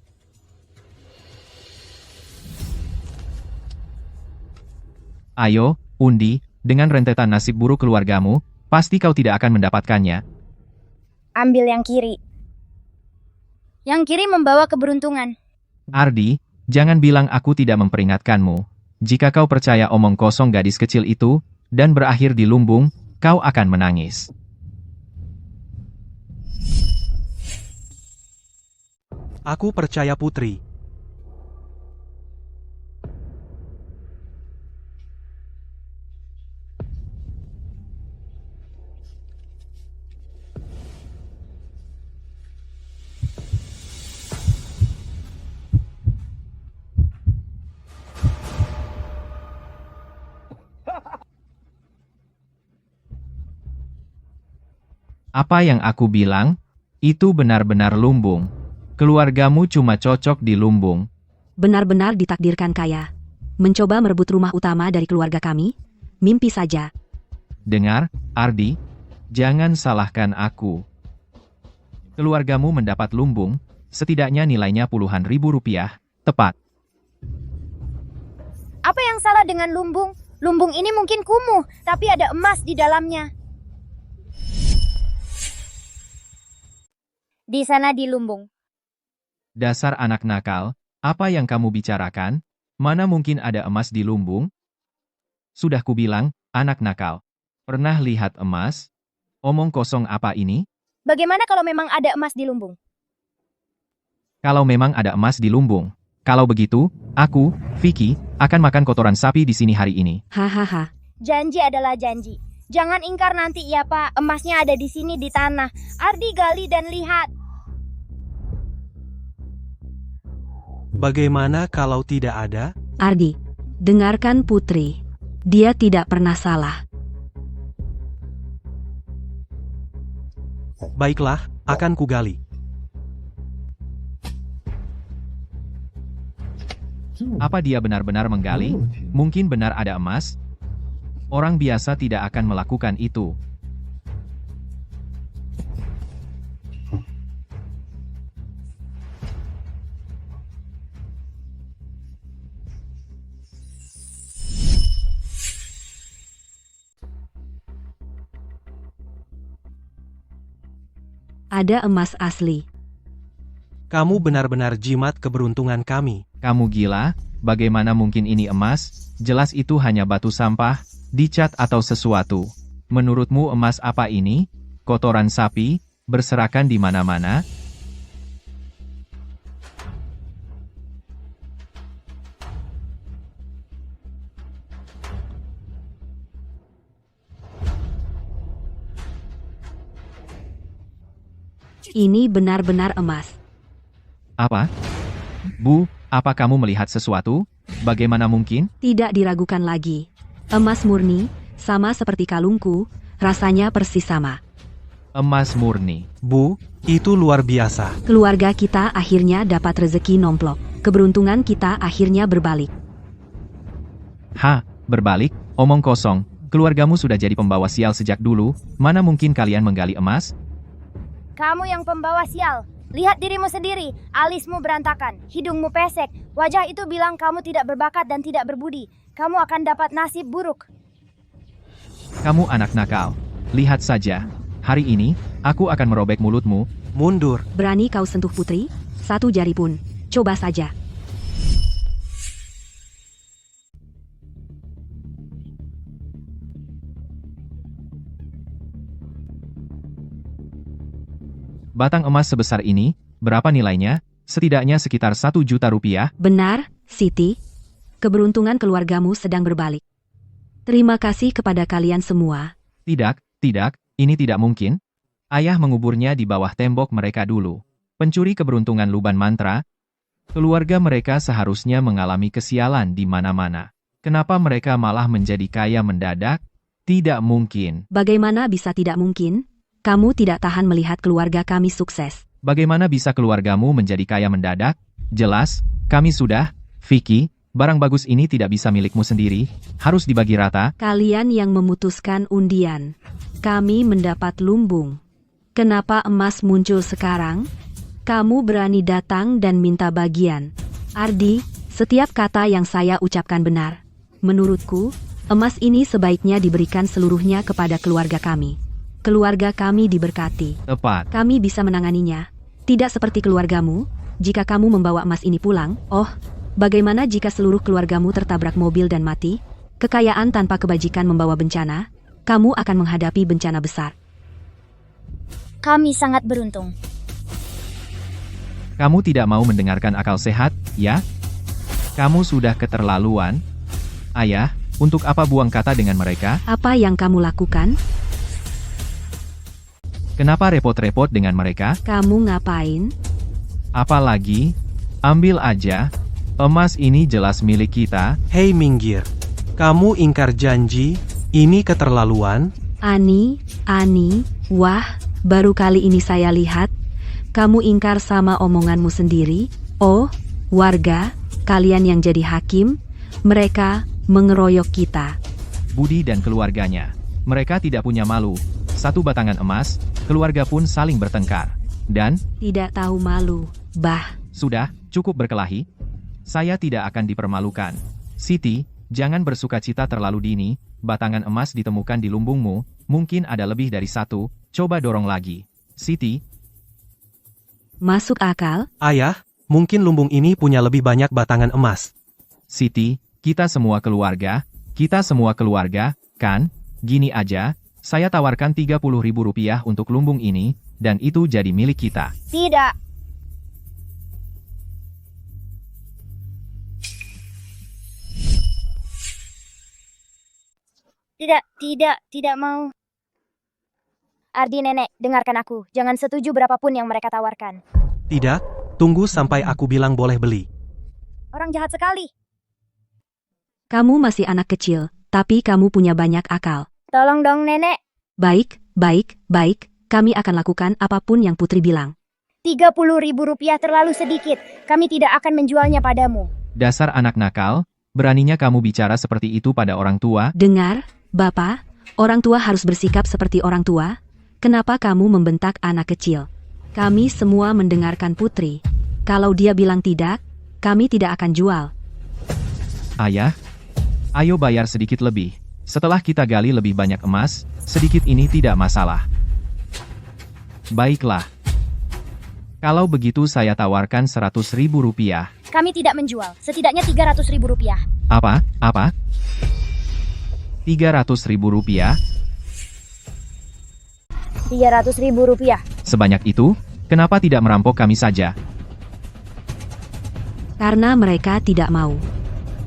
Ayo, undi, dengan rentetan nasib buruk keluargamu, pasti kau tidak akan mendapatkannya. Ambil yang kiri. Yang kiri membawa keberuntungan. Ardi, jangan bilang aku tidak memperingatkanmu. Jika kau percaya omong kosong gadis kecil itu, dan berakhir di lumbung, kau akan menangis. Aku percaya Putri. Apa yang aku bilang? Itu benar-benar lumbung. Keluargamu cuma cocok di lumbung. Benar-benar ditakdirkan kaya. Mencoba merebut rumah utama dari keluarga kami? Mimpi saja. Dengar, Ardi, jangan salahkan aku. Keluargamu mendapat lumbung, setidaknya nilainya puluhan ribu rupiah, tepat. Apa yang salah dengan lumbung? Lumbung ini mungkin kumuh, tapi ada emas di dalamnya. Di sana di lumbung. Dasar anak nakal, apa yang kamu bicarakan? Mana mungkin ada emas di lumbung? Sudah kubilang, anak nakal. Pernah lihat emas? Omong kosong apa ini? Bagaimana kalau memang ada emas di lumbung? Kalau memang ada emas di lumbung. Kalau begitu, aku, Vicky, akan makan kotoran sapi di sini hari ini. Hahaha. Janji adalah janji. Jangan ingkar nanti ya Pak, emasnya ada di sini di tanah. Ardi gali dan lihat. Bagaimana kalau tidak ada? Ardi, dengarkan Putri. Dia tidak pernah salah. Baiklah, akan kugali. Apa dia benar-benar menggali? Mungkin benar ada emas? Orang biasa tidak akan melakukan itu. Ada emas asli. Kamu benar-benar jimat keberuntungan kami. Kamu gila? Bagaimana mungkin ini emas? Jelas itu hanya batu sampah, dicat atau sesuatu. Menurutmu emas apa ini? Kotoran sapi, berserakan di mana-mana? Ini benar-benar emas. Apa? Bu, apa kamu melihat sesuatu? Bagaimana mungkin? Tidak diragukan lagi. Emas murni, sama seperti kalungku, rasanya persis sama. Emas murni. Bu, itu luar biasa. Keluarga kita akhirnya dapat rezeki nomplok. Keberuntungan kita akhirnya berbalik. Berbalik? Omong kosong. Keluargamu sudah jadi pembawa sial sejak dulu, mana mungkin kalian menggali emas? Kamu yang pembawa sial. Lihat dirimu sendiri, alismu berantakan, hidungmu pesek. Wajah itu bilang kamu tidak berbakat dan tidak berbudi. Kamu akan dapat nasib buruk. Kamu anak nakal. Lihat saja. Hari ini, aku akan merobek mulutmu. Mundur. Berani kau sentuh putri? Satu jari pun. Coba saja. Batang emas sebesar ini, berapa nilainya? Setidaknya sekitar 1 juta rupiah. Benar, Siti. Keberuntungan keluargamu sedang berbalik. Terima kasih kepada kalian semua. Tidak, ini tidak mungkin. Ayah menguburnya di bawah tembok mereka dulu. Pencuri keberuntungan Luban Mantra. Keluarga mereka seharusnya mengalami kesialan di mana-mana. Kenapa mereka malah menjadi kaya mendadak? Tidak mungkin. Bagaimana bisa tidak mungkin? Kamu tidak tahan melihat keluarga kami sukses. Bagaimana bisa keluargamu menjadi kaya mendadak? Jelas, kami sudah. Vicky, barang bagus ini tidak bisa milikmu sendiri, harus dibagi rata. Kalian yang memutuskan undian. Kami mendapat lumbung. Kenapa emas muncul sekarang? Kamu berani datang dan minta bagian. Ardi, setiap kata yang saya ucapkan benar. Menurutku, emas ini sebaiknya diberikan seluruhnya kepada keluarga kami. Keluarga kami diberkati. Tepat. Kami bisa menanganinya. Tidak seperti keluargamu, jika kamu membawa emas ini pulang. Oh, bagaimana jika seluruh keluargamu tertabrak mobil dan mati? Kekayaan tanpa kebajikan membawa bencana. Kamu akan menghadapi bencana besar. Kami sangat beruntung. Kamu tidak mau mendengarkan akal sehat, ya? Kamu sudah keterlaluan. Ayah, untuk apa buang kata dengan mereka? Apa yang kamu lakukan? Kenapa repot-repot dengan mereka? Kamu ngapain? Apalagi, ambil aja. Emas ini jelas milik kita. Hei minggir. Kamu ingkar janji, ini keterlaluan. Ani, wah, baru kali ini saya lihat. Kamu ingkar sama omonganmu sendiri. Oh, warga, kalian yang jadi hakim, mereka mengeroyok kita. Budi dan keluarganya. Mereka tidak punya malu. Satu batangan emas, keluarga pun saling bertengkar. Dan, Tidak tahu malu, bah. sudah, cukup berkelahi. Saya tidak akan dipermalukan. Siti, jangan bersukacita terlalu dini, batangan emas ditemukan di lumbungmu, mungkin ada lebih dari 1, coba dorong lagi. Siti, Masuk akal? Ayah, mungkin lumbung ini punya lebih banyak batangan emas. Siti, kita semua keluarga, kan? Gini aja, saya tawarkan Rp30.000 untuk lumbung ini, dan itu jadi milik kita. Tidak. Tidak mau. Ardi nenek, dengarkan aku. Jangan setuju berapapun yang mereka tawarkan. Tidak, tunggu sampai aku bilang boleh beli. Orang jahat sekali. Kamu masih anak kecil, tapi kamu punya banyak akal. Tolong dong nenek. Baik, kami akan lakukan apapun yang Putri bilang. Rp30.000 terlalu sedikit. Kami tidak akan menjualnya padamu. Dasar anak nakal, beraninya kamu bicara seperti itu pada orang tua? Dengar, Bapak, orang tua harus bersikap seperti orang tua. Kenapa kamu membentak anak kecil? Kami semua mendengarkan Putri. Kalau dia bilang tidak, kami tidak akan jual. Ayah, ayo bayar sedikit lebih. Setelah kita gali lebih banyak emas, sedikit ini tidak masalah. Baiklah, Kalau begitu saya tawarkan 100.000 rupiah. Kami tidak menjual, setidaknya 300.000 rupiah. Apa? 300.000 rupiah? 300.000 rupiah. Sebanyak itu? Kenapa tidak merampok kami saja? Karena mereka tidak mau.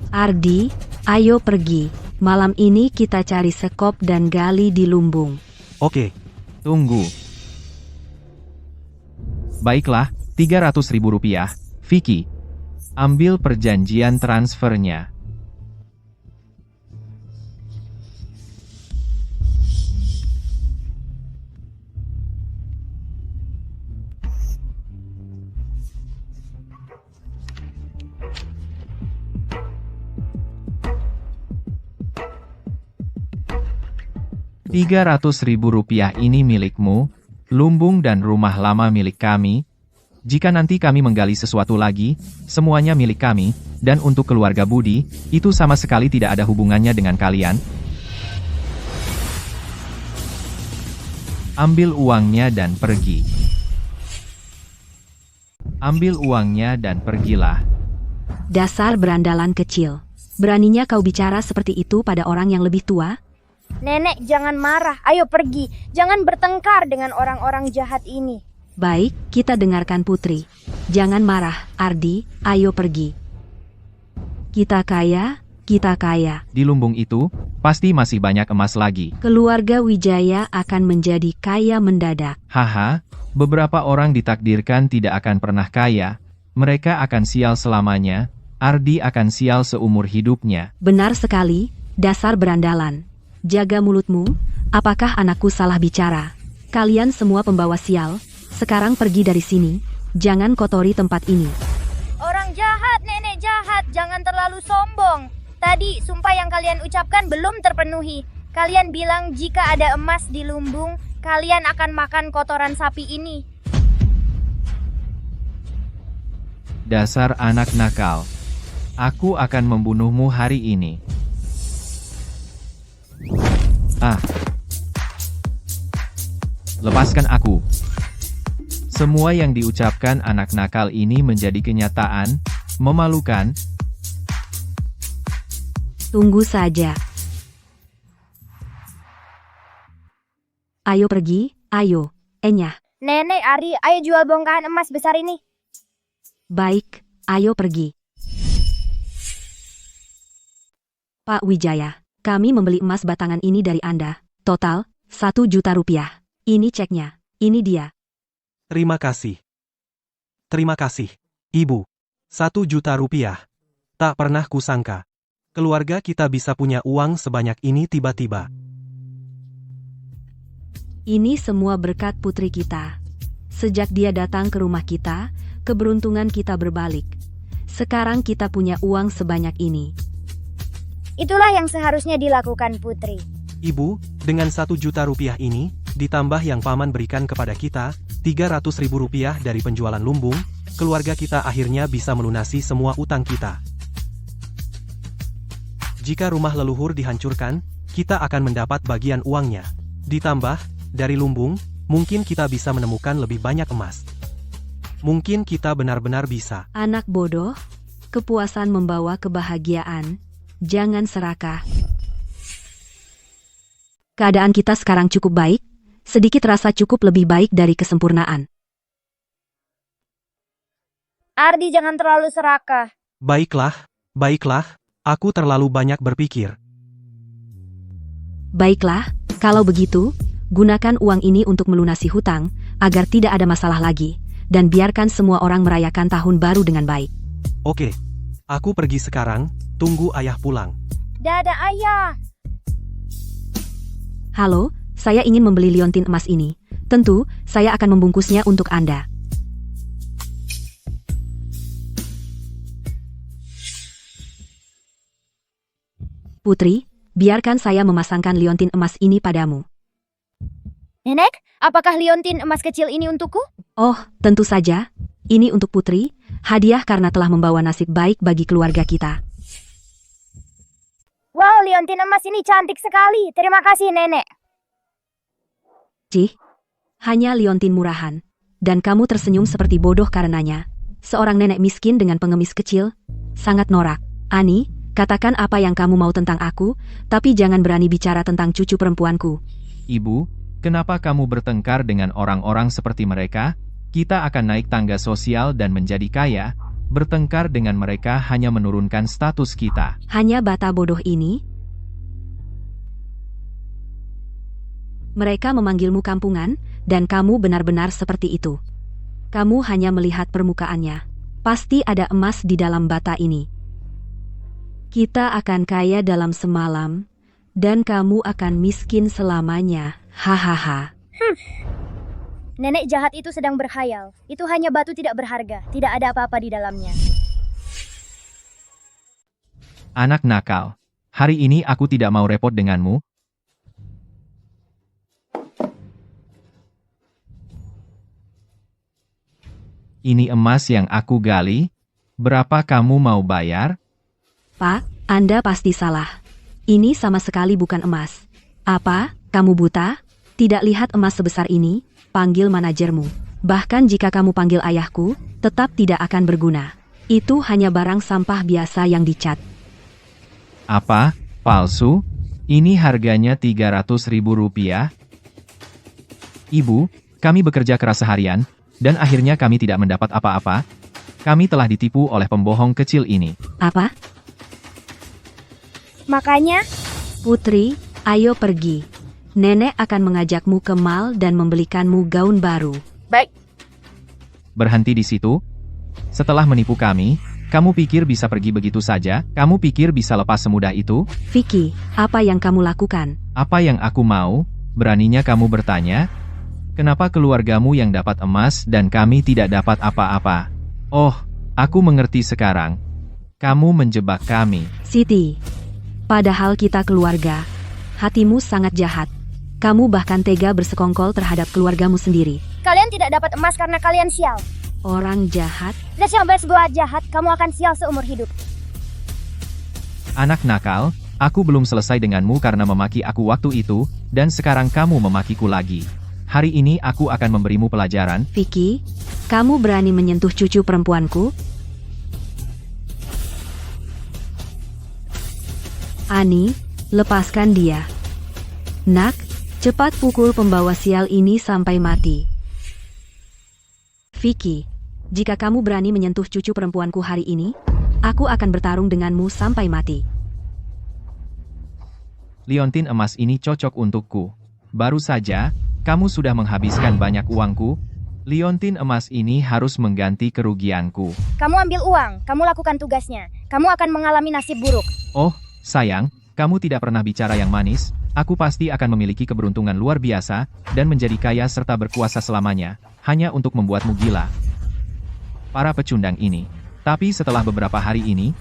Ardi, ayo pergi. Malam ini kita cari sekop dan gali di lumbung. Oke, Tunggu. Baiklah, 300.000 rupiah. Vicky, ambil perjanjian transfernya. Rp300.000 ini milikmu, lumbung dan rumah lama milik kami. Jika nanti kami menggali sesuatu lagi, semuanya milik kami, dan untuk keluarga Budi, itu sama sekali tidak ada hubungannya dengan kalian. Ambil uangnya dan pergi. Ambil uangnya dan pergilah. Dasar berandalan kecil. Beraninya kau bicara seperti itu pada orang yang lebih tua? Nenek, jangan marah. Ayo pergi. Jangan bertengkar dengan orang-orang jahat ini. Baik, kita dengarkan Putri. Jangan marah, Ardi, ayo pergi. Kita kaya, kita kaya. Di lumbung itu, pasti masih banyak emas lagi. Keluarga Wijaya akan menjadi kaya mendadak. Haha, beberapa orang ditakdirkan tidak akan pernah kaya. Mereka akan sial selamanya. Ardi akan sial seumur hidupnya. Benar sekali, dasar berandalan. Jaga mulutmu, apakah anakku salah bicara? Kalian semua pembawa sial, sekarang pergi dari sini. Jangan kotori tempat ini. Orang jahat, nenek jahat. Jangan terlalu sombong. Tadi, sumpah yang kalian ucapkan belum terpenuhi. Kalian bilang jika ada emas di lumbung, kalian akan makan kotoran sapi ini. Dasar anak nakal. Aku akan membunuhmu hari ini. Lepaskan aku. Semua yang diucapkan anak nakal ini menjadi kenyataan, memalukan. Tunggu saja. Ayo pergi, ayo, Enyah. Nenek, Ari, ayo jual bongkahan emas besar ini. Baik, ayo pergi. Pak Wijaya, kami membeli emas batangan ini dari Anda. Total, 1 juta rupiah. Ini ceknya. Ini dia. terima kasih. Terima kasih, Ibu. 1 juta rupiah. Tak pernah kusangka. Keluarga kita bisa punya uang sebanyak ini tiba-tiba. Ini semua berkat putri kita. Sejak dia datang ke rumah kita, keberuntungan kita berbalik. Sekarang kita punya uang sebanyak ini. Itulah yang seharusnya dilakukan Putri. Ibu, dengan 1 juta rupiah ini, ditambah yang paman berikan kepada kita, 300.000 rupiah dari penjualan lumbung, keluarga kita akhirnya bisa melunasi semua utang kita. Jika rumah leluhur dihancurkan, kita akan mendapat bagian uangnya. Ditambah, dari lumbung, mungkin kita bisa menemukan lebih banyak emas. Mungkin kita benar-benar bisa. Anak bodoh, kepuasan membawa kebahagiaan. Jangan serakah. Keadaan kita sekarang cukup baik, sedikit rasa cukup lebih baik dari kesempurnaan. Ardi, jangan terlalu serakah. Baiklah, baiklah, aku terlalu banyak berpikir. Baiklah, kalau begitu, gunakan uang ini untuk melunasi hutang, agar tidak ada masalah lagi, dan biarkan semua orang merayakan tahun baru dengan baik. Oke, aku pergi sekarang, tunggu ayah pulang. Dadah ayah. Halo, saya ingin membeli liontin emas ini. Tentu, saya akan membungkusnya untuk Anda. Putri, biarkan saya memasangkan liontin emas ini padamu. Nenek, apakah liontin emas kecil ini untukku? Oh, tentu saja. Ini untuk Putri, hadiah karena telah membawa nasib baik bagi keluarga kita. Wow, liontin emas ini cantik sekali. Terima kasih, Nenek. Cih, hanya liontin murahan. dan kamu tersenyum seperti bodoh karenanya. Seorang nenek miskin dengan pengemis kecil, sangat norak. Ani, katakan apa yang kamu mau tentang aku, tapi jangan berani bicara tentang cucu perempuanku. Ibu, kenapa kamu bertengkar dengan orang-orang seperti mereka? Kita akan naik tangga sosial dan menjadi kaya. Bertengkar dengan mereka hanya menurunkan status kita. Hanya bata bodoh ini? Mereka memanggilmu kampungan, dan kamu benar-benar seperti itu. Kamu hanya melihat permukaannya. Pasti ada emas di dalam bata ini. Kita akan kaya dalam semalam, dan kamu akan miskin selamanya. Hahaha. Nenek jahat itu sedang berkhayal. Itu hanya batu tidak berharga. Tidak ada apa-apa di dalamnya. Anak nakal. Hari ini aku tidak mau repot denganmu. Ini emas yang aku gali. Berapa kamu mau bayar? Pak, Anda pasti salah. Ini sama sekali bukan emas. Apa, kamu buta? Tidak lihat emas sebesar ini? Panggil manajermu. Bahkan jika kamu panggil ayahku, tetap tidak akan berguna. Itu hanya barang sampah biasa yang dicat. Apa? Palsu? Ini harganya Rp300.000. Ibu, kami bekerja keras seharian, dan akhirnya kami tidak mendapat apa-apa. Kami telah ditipu oleh pembohong kecil ini. Apa? Makanya, Putri, ayo pergi. Nenek akan mengajakmu ke mall dan membelikanmu gaun baru. baik. Berhenti di situ? Setelah menipu kami, kamu pikir bisa pergi begitu saja? Kamu pikir bisa lepas semudah itu? Vicky, apa yang kamu lakukan? Apa yang aku mau? Beraninya kamu bertanya? Kenapa keluargamu yang dapat emas dan kami tidak dapat apa-apa? Oh, aku mengerti sekarang. Kamu menjebak kami. Siti, padahal kita keluarga. Hatimu sangat jahat. Kamu bahkan tega bersekongkol terhadap keluargamu sendiri. Kalian tidak dapat emas karena kalian sial. Orang jahat? Yang bersebuah jahat, kamu akan sial seumur hidup. Anak nakal, aku belum selesai denganmu karena memaki aku waktu itu, dan sekarang kamu memakiku lagi. Hari ini aku akan memberimu pelajaran. Vicky, kamu berani menyentuh cucu perempuanku? Ani, lepaskan dia. Nak, cepat pukul pembawa sial ini sampai mati. Vicky, jika kamu berani menyentuh cucu perempuanku hari ini, aku akan bertarung denganmu sampai mati. Liontin emas ini cocok untukku. Baru saja, kamu sudah menghabiskan banyak uangku. Liontin emas ini harus mengganti kerugianku. Kamu ambil uang, kamu lakukan tugasnya. Kamu akan mengalami nasib buruk. Oh, sayang, kamu tidak pernah bicara yang manis. Aku pasti akan memiliki keberuntungan luar biasa, dan menjadi kaya serta berkuasa selamanya, hanya untuk membuatmu gila. Para pecundang ini. Tapi setelah beberapa hari ini,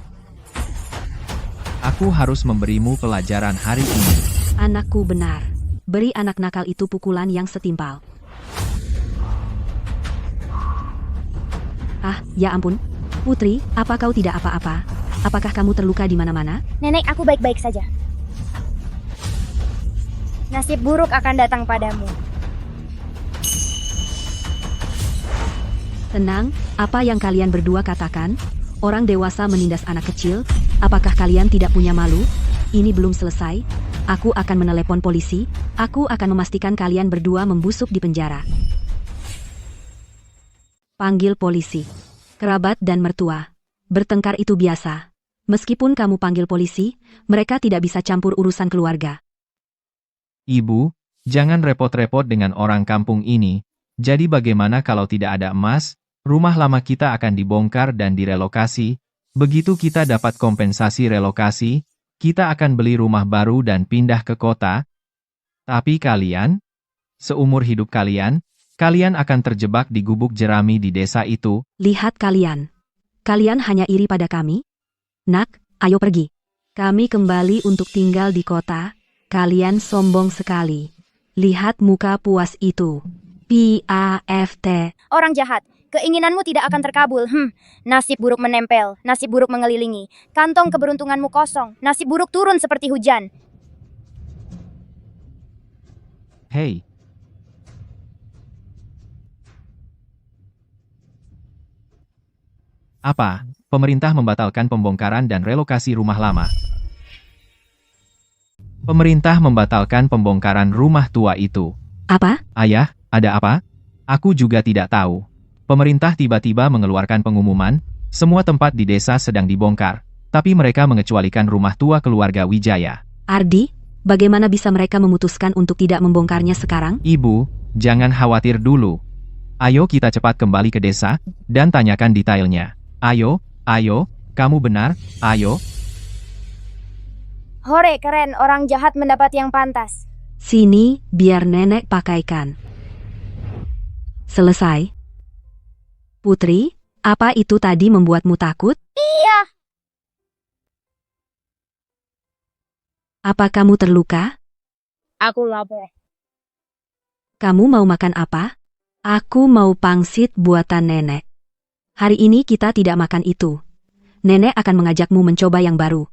aku harus memberimu pelajaran hari ini. Anakku benar. Beri anak nakal itu pukulan yang setimpal. Ah, ya ampun. Putri, apa kau tidak apa-apa? Apakah kamu terluka di mana-mana? Nenek, aku baik-baik saja. Nasib buruk akan datang padamu. Tenang, apa yang kalian berdua katakan? Orang dewasa menindas anak kecil? Apakah kalian tidak punya malu? Ini belum selesai. Aku akan menelepon polisi. Aku akan memastikan kalian berdua membusuk di penjara. Panggil polisi. Kerabat dan mertua. Bertengkar itu biasa. Meskipun kamu panggil polisi, mereka tidak bisa campur urusan keluarga. Ibu, jangan repot-repot dengan orang kampung ini. Jadi bagaimana kalau tidak ada emas? Rumah lama kita akan dibongkar dan direlokasi. Begitu kita dapat kompensasi relokasi, kita akan beli rumah baru dan pindah ke kota. Tapi kalian, seumur hidup kalian, kalian akan terjebak di gubuk jerami di desa itu. Lihat kalian. Kalian hanya iri pada kami? Nak, ayo pergi. Kami kembali untuk tinggal di kota. Kalian sombong sekali. Lihat muka puas itu. PAFT. Orang jahat, keinginanmu tidak akan terkabul. Nasib buruk menempel, nasib buruk mengelilingi. Kantong keberuntunganmu kosong, nasib buruk turun seperti hujan. Hei. Apa? Pemerintah membatalkan pembongkaran dan relokasi rumah lama. Pemerintah membatalkan pembongkaran rumah tua itu. Apa? Ayah, ada apa? Aku juga tidak tahu. Pemerintah tiba-tiba mengeluarkan pengumuman, semua tempat di desa sedang dibongkar, tapi mereka mengecualikan rumah tua keluarga Wijaya. Ardi, bagaimana bisa mereka memutuskan untuk tidak membongkarnya sekarang? Ibu, jangan khawatir dulu. Ayo kita cepat kembali ke desa, dan tanyakan detailnya. Ayo, kamu benar, ayo. Hore, keren, orang jahat mendapat yang pantas. Sini, biar nenek pakaikan. Selesai. Putri, apa itu tadi membuatmu takut? Iya. Apa kamu terluka? Aku lapar. Kamu mau makan apa? Aku mau pangsit buatan nenek. Hari ini kita tidak makan itu. Nenek akan mengajakmu mencoba yang baru.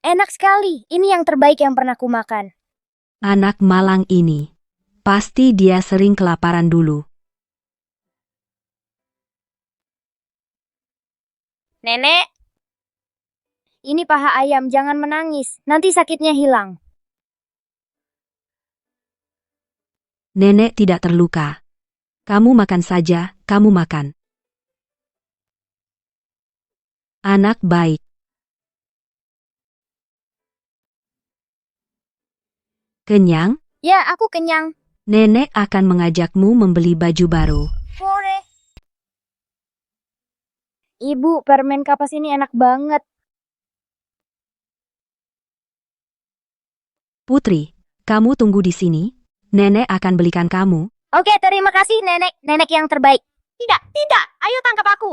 Enak sekali, ini yang terbaik yang pernah kumakan. Anak malang ini. Pasti dia sering kelaparan dulu. Nenek, ini paha ayam, jangan menangis, nanti sakitnya hilang. Nenek tidak terluka. Kamu makan saja, kamu makan. Anak baik. Kenyang? Ya, aku kenyang. Nenek akan mengajakmu membeli baju baru. Hore. Ibu, permen kapas ini enak banget. Putri, kamu tunggu di sini. Nenek akan belikan kamu. Oke, terima kasih nenek. Nenek yang terbaik. Tidak, tidak. Ayo tangkap aku.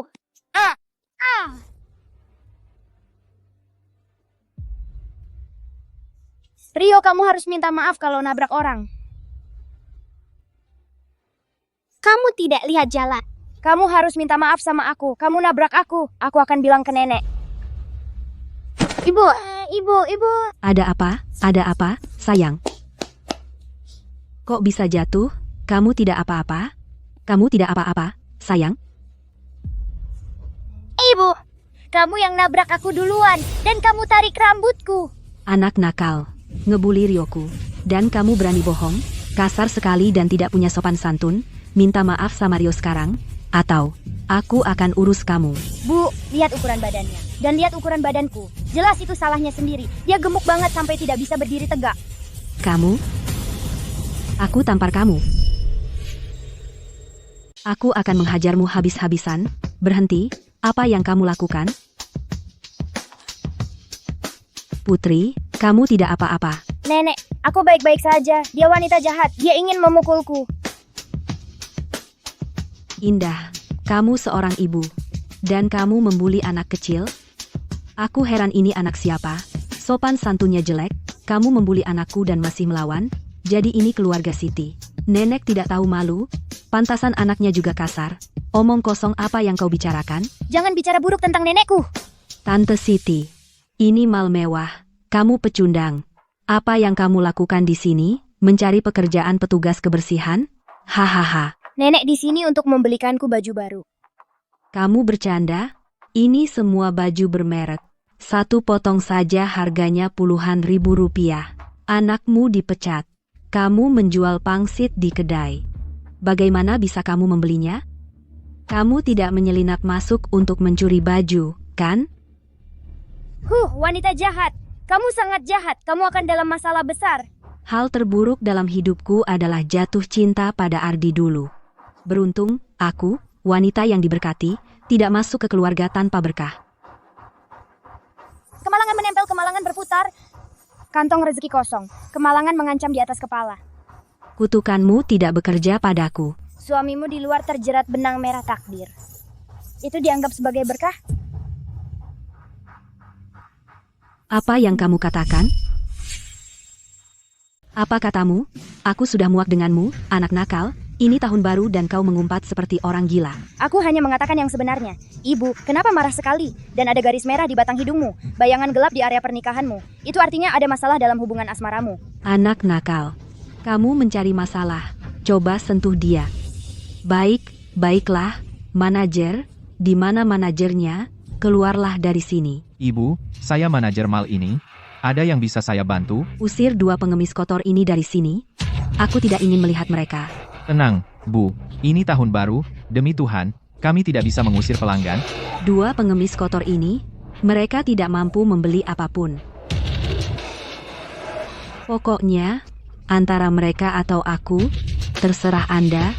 Rio, kamu harus minta maaf kalau nabrak orang. Kamu tidak lihat jalan. Kamu harus minta maaf sama aku. Kamu nabrak aku. Aku akan bilang ke nenek. Ibu. Ada apa? Ada apa, sayang? Kok bisa jatuh? Kamu tidak apa-apa? Kamu tidak apa-apa, sayang? Ibu, kamu yang nabrak aku duluan. Dan kamu tarik rambutku. Anak nakal, ngebully Ryoku. Dan kamu berani bohong? Kasar sekali dan tidak punya sopan santun? Minta maaf sama Rio sekarang? Atau, aku akan urus kamu. Bu, lihat ukuran badannya. Dan lihat ukuran badanku. Jelas itu salahnya sendiri. Dia gemuk banget sampai tidak bisa berdiri tegak. Kamu? Aku tampar kamu. Aku akan menghajarmu habis-habisan. Berhenti, apa yang kamu lakukan? Putri, kamu tidak apa-apa. Nenek, aku baik-baik saja. Dia wanita jahat. Dia ingin memukulku. Indah, kamu seorang ibu. Dan kamu membuli anak kecil? Aku heran ini anak siapa? Sopan santunnya jelek, kamu membuli anakku dan masih melawan? Jadi ini keluarga Siti. Nenek tidak tahu malu? Pantasan anaknya juga kasar. Omong kosong apa yang kau bicarakan? Jangan bicara buruk tentang nenekku. Tante Siti, ini mal mewah. Kamu pecundang. Apa yang kamu lakukan di sini? Mencari pekerjaan petugas kebersihan? Hahaha. Nenek di sini untuk membelikanku baju baru. Kamu bercanda? Ini semua baju bermerek. Satu potong saja harganya puluhan ribu rupiah. Anakmu dipecat. Kamu menjual pangsit di kedai. Bagaimana bisa kamu membelinya? Kamu tidak menyelinap masuk untuk mencuri baju, kan? Wanita jahat. Kamu sangat jahat. Kamu akan dalam masalah besar. Hal terburuk dalam hidupku adalah jatuh cinta pada Ardi dulu. Beruntung, aku, wanita yang diberkati, tidak masuk ke keluarga tanpa berkah. Kemalangan menempel, kemalangan berputar. Kantong rezeki kosong. Kemalangan mengancam di atas kepala. Kutukanmu tidak bekerja padaku. Suamimu di luar terjerat benang merah takdir. Itu dianggap sebagai berkah? Apa yang kamu katakan? Apa katamu? Aku sudah muak denganmu, anak nakal. Ini tahun baru dan kau mengumpat seperti orang gila. Aku hanya mengatakan yang sebenarnya. Ibu, kenapa marah sekali? Dan ada garis merah di batang hidungmu. Bayangan gelap di area pernikahanmu. Itu artinya ada masalah dalam hubungan asmaramu. Anak nakal. Kamu mencari masalah. Coba sentuh dia. Baiklah. Manajer, di mana manajernya? Keluarlah dari sini. Ibu, saya manajer mal ini. Ada yang bisa saya bantu? Usir 2 pengemis kotor ini dari sini. Aku tidak ingin melihat mereka. Tenang, Bu. Ini tahun baru. Demi Tuhan, kami tidak bisa mengusir pelanggan. 2 pengemis kotor ini, mereka tidak mampu membeli apapun. Pokoknya, antara mereka atau aku, terserah Anda.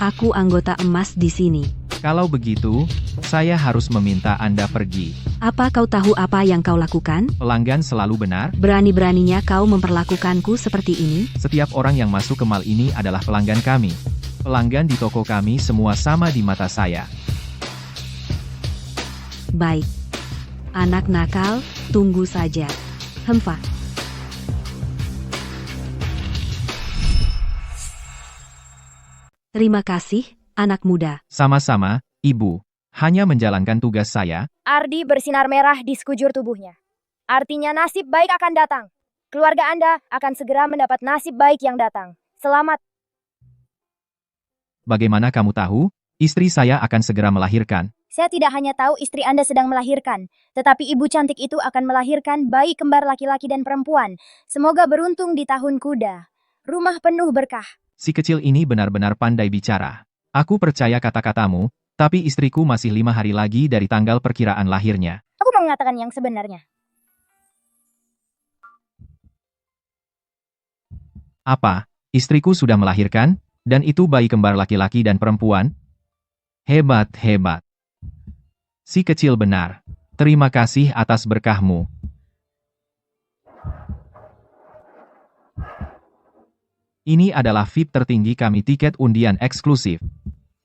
Aku anggota emas di sini. Kalau begitu, saya harus meminta Anda pergi. Apa kau tahu apa yang kau lakukan? Pelanggan selalu benar. Berani-beraninya kau memperlakukanku seperti ini? Setiap orang yang masuk ke mal ini adalah pelanggan kami. Pelanggan di toko kami semua sama di mata saya. Baik. Anak nakal, tunggu saja. Hemfa. Terima kasih, anak muda. Sama-sama, Ibu. Hanya menjalankan tugas saya. Ardi bersinar merah di sekujur tubuhnya. Artinya nasib baik akan datang. Keluarga Anda akan segera mendapat nasib baik yang datang. Selamat. Bagaimana kamu tahu? Istri saya akan segera melahirkan. Saya tidak hanya tahu istri Anda sedang melahirkan, tetapi ibu cantik itu akan melahirkan bayi kembar laki-laki dan perempuan. Semoga beruntung di tahun kuda. Rumah penuh berkah. Si kecil ini benar-benar pandai bicara. Aku percaya kata-katamu, tapi istriku masih 5 hari lagi dari tanggal perkiraan lahirnya. Aku mau mengatakan yang sebenarnya. Apa? Istriku sudah melahirkan? Dan itu bayi kembar laki-laki dan perempuan? Hebat. Si kecil benar. Terima kasih atas berkahmu. Ini adalah VIP tertinggi kami, tiket undian eksklusif.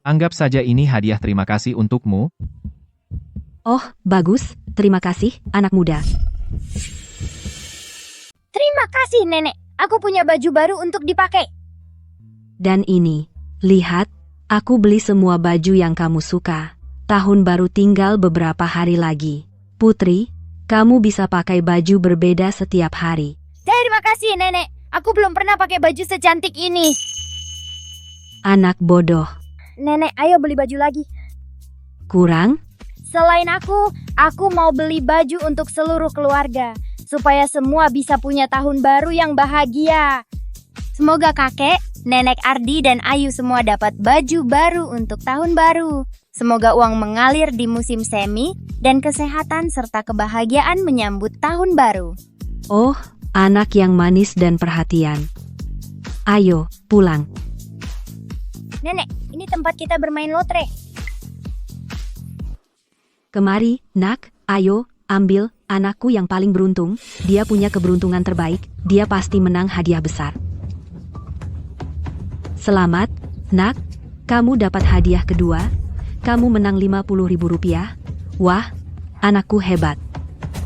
Anggap saja ini hadiah terima kasih untukmu. Oh, bagus. Terima kasih, anak muda. Terima kasih, Nenek. Aku punya baju baru untuk dipakai. Dan ini, lihat, aku beli semua baju yang kamu suka. Tahun baru tinggal beberapa hari lagi. Putri, kamu bisa pakai baju berbeda setiap hari. Terima kasih, Nenek. Aku belum pernah pakai baju secantik ini. Anak bodoh. Nenek, ayo beli baju lagi. Kurang? Selain aku mau beli baju untuk seluruh keluarga. Supaya semua bisa punya tahun baru yang bahagia. Semoga kakek, nenek Ardi, dan Ayu semua dapat baju baru untuk tahun baru. Semoga uang mengalir di musim semi, dan kesehatan serta kebahagiaan menyambut tahun baru. Oh, anak yang manis dan perhatian. Ayo, pulang. Nenek, ini tempat kita bermain lotre. Kemari, nak, ayo, ambil, anakku yang paling beruntung. Dia punya keberuntungan terbaik, dia pasti menang hadiah besar. Selamat, nak, kamu dapat hadiah kedua. Kamu menang Rp50.000. Wah, anakku hebat.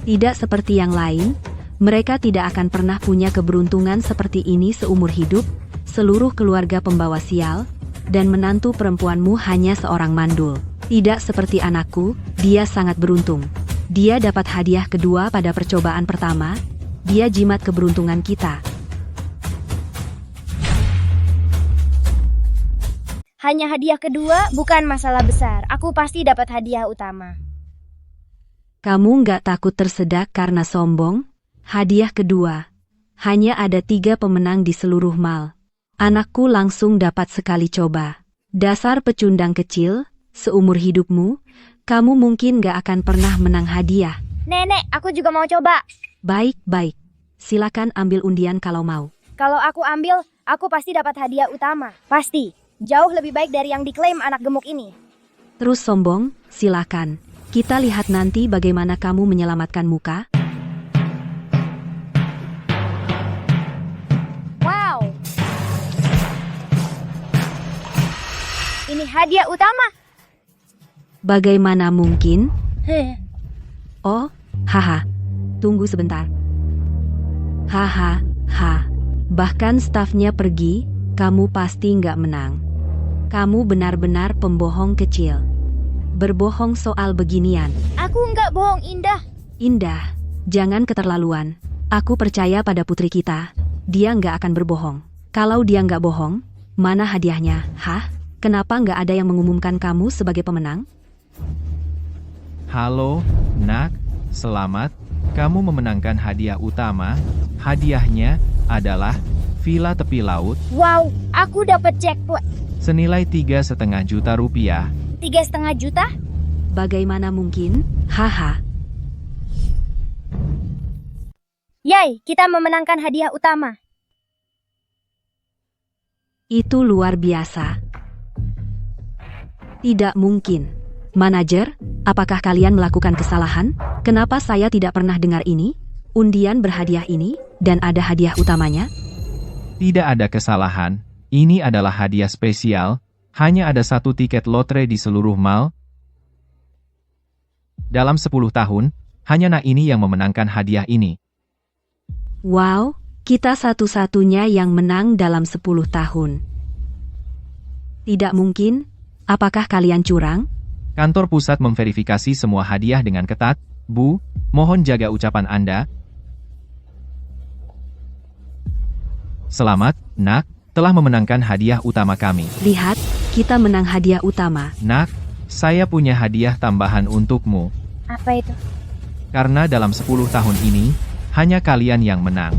Tidak seperti yang lain, mereka tidak akan pernah punya keberuntungan seperti ini seumur hidup. Seluruh keluarga pembawa sial, dan menantu perempuanmu hanya seorang mandul. Tidak seperti anakku, dia sangat beruntung. Dia dapat hadiah kedua pada percobaan pertama. Dia jimat keberuntungan kita. Hanya hadiah kedua bukan masalah besar. Aku pasti dapat hadiah utama. Kamu nggak takut tersedak karena sombong? Hadiah kedua. Hanya ada 3 pemenang di seluruh mal. Anakku langsung dapat sekali coba. Dasar pecundang kecil, seumur hidupmu, kamu mungkin nggak akan pernah menang hadiah. Nenek, aku juga mau coba. Baik. Silakan ambil undian kalau mau. Kalau aku ambil, aku pasti dapat hadiah utama. Pasti. Jauh lebih baik dari yang diklaim anak gemuk ini. Terus sombong, silakan. Kita lihat nanti bagaimana kamu menyelamatkan muka. Wow. Ini hadiah utama. Bagaimana mungkin? Heh. Oh, haha. Tunggu sebentar. Haha. Bahkan stafnya pergi, kamu pasti nggak menang. Kamu benar-benar pembohong kecil. Berbohong soal beginian. Aku nggak bohong, Indah. Indah, jangan keterlaluan. Aku percaya pada putri kita. Dia nggak akan berbohong. Kalau dia nggak bohong, mana hadiahnya? Hah? Kenapa nggak ada yang mengumumkan kamu sebagai pemenang? Halo, Nak. Selamat. Kamu memenangkan hadiah utama. Hadiahnya adalah villa tepi laut Wow, aku dapat jackpot. senilai 3,5 juta rupiah. 3,5 juta? Bagaimana mungkin? Haha. Yay, kita memenangkan hadiah utama. Itu luar biasa. Tidak mungkin. Manajer, apakah kalian melakukan kesalahan? Kenapa saya tidak pernah dengar ini? Undian berhadiah ini, dan ada hadiah utamanya? Tidak ada kesalahan. Ini adalah hadiah spesial. Hanya ada 1 tiket lotre di seluruh mall. Dalam 10 tahun, hanya Nak ini yang memenangkan hadiah ini. Wow, kita satu-satunya yang menang dalam 10 tahun. Tidak mungkin. Apakah kalian curang? Kantor pusat memverifikasi semua hadiah dengan ketat. Bu, mohon jaga ucapan Anda. Selamat, Nak, telah memenangkan hadiah utama kami. Lihat, kita menang hadiah utama. Nak, saya punya hadiah tambahan untukmu. Apa itu? Karena dalam 10 tahun ini, hanya kalian yang menang.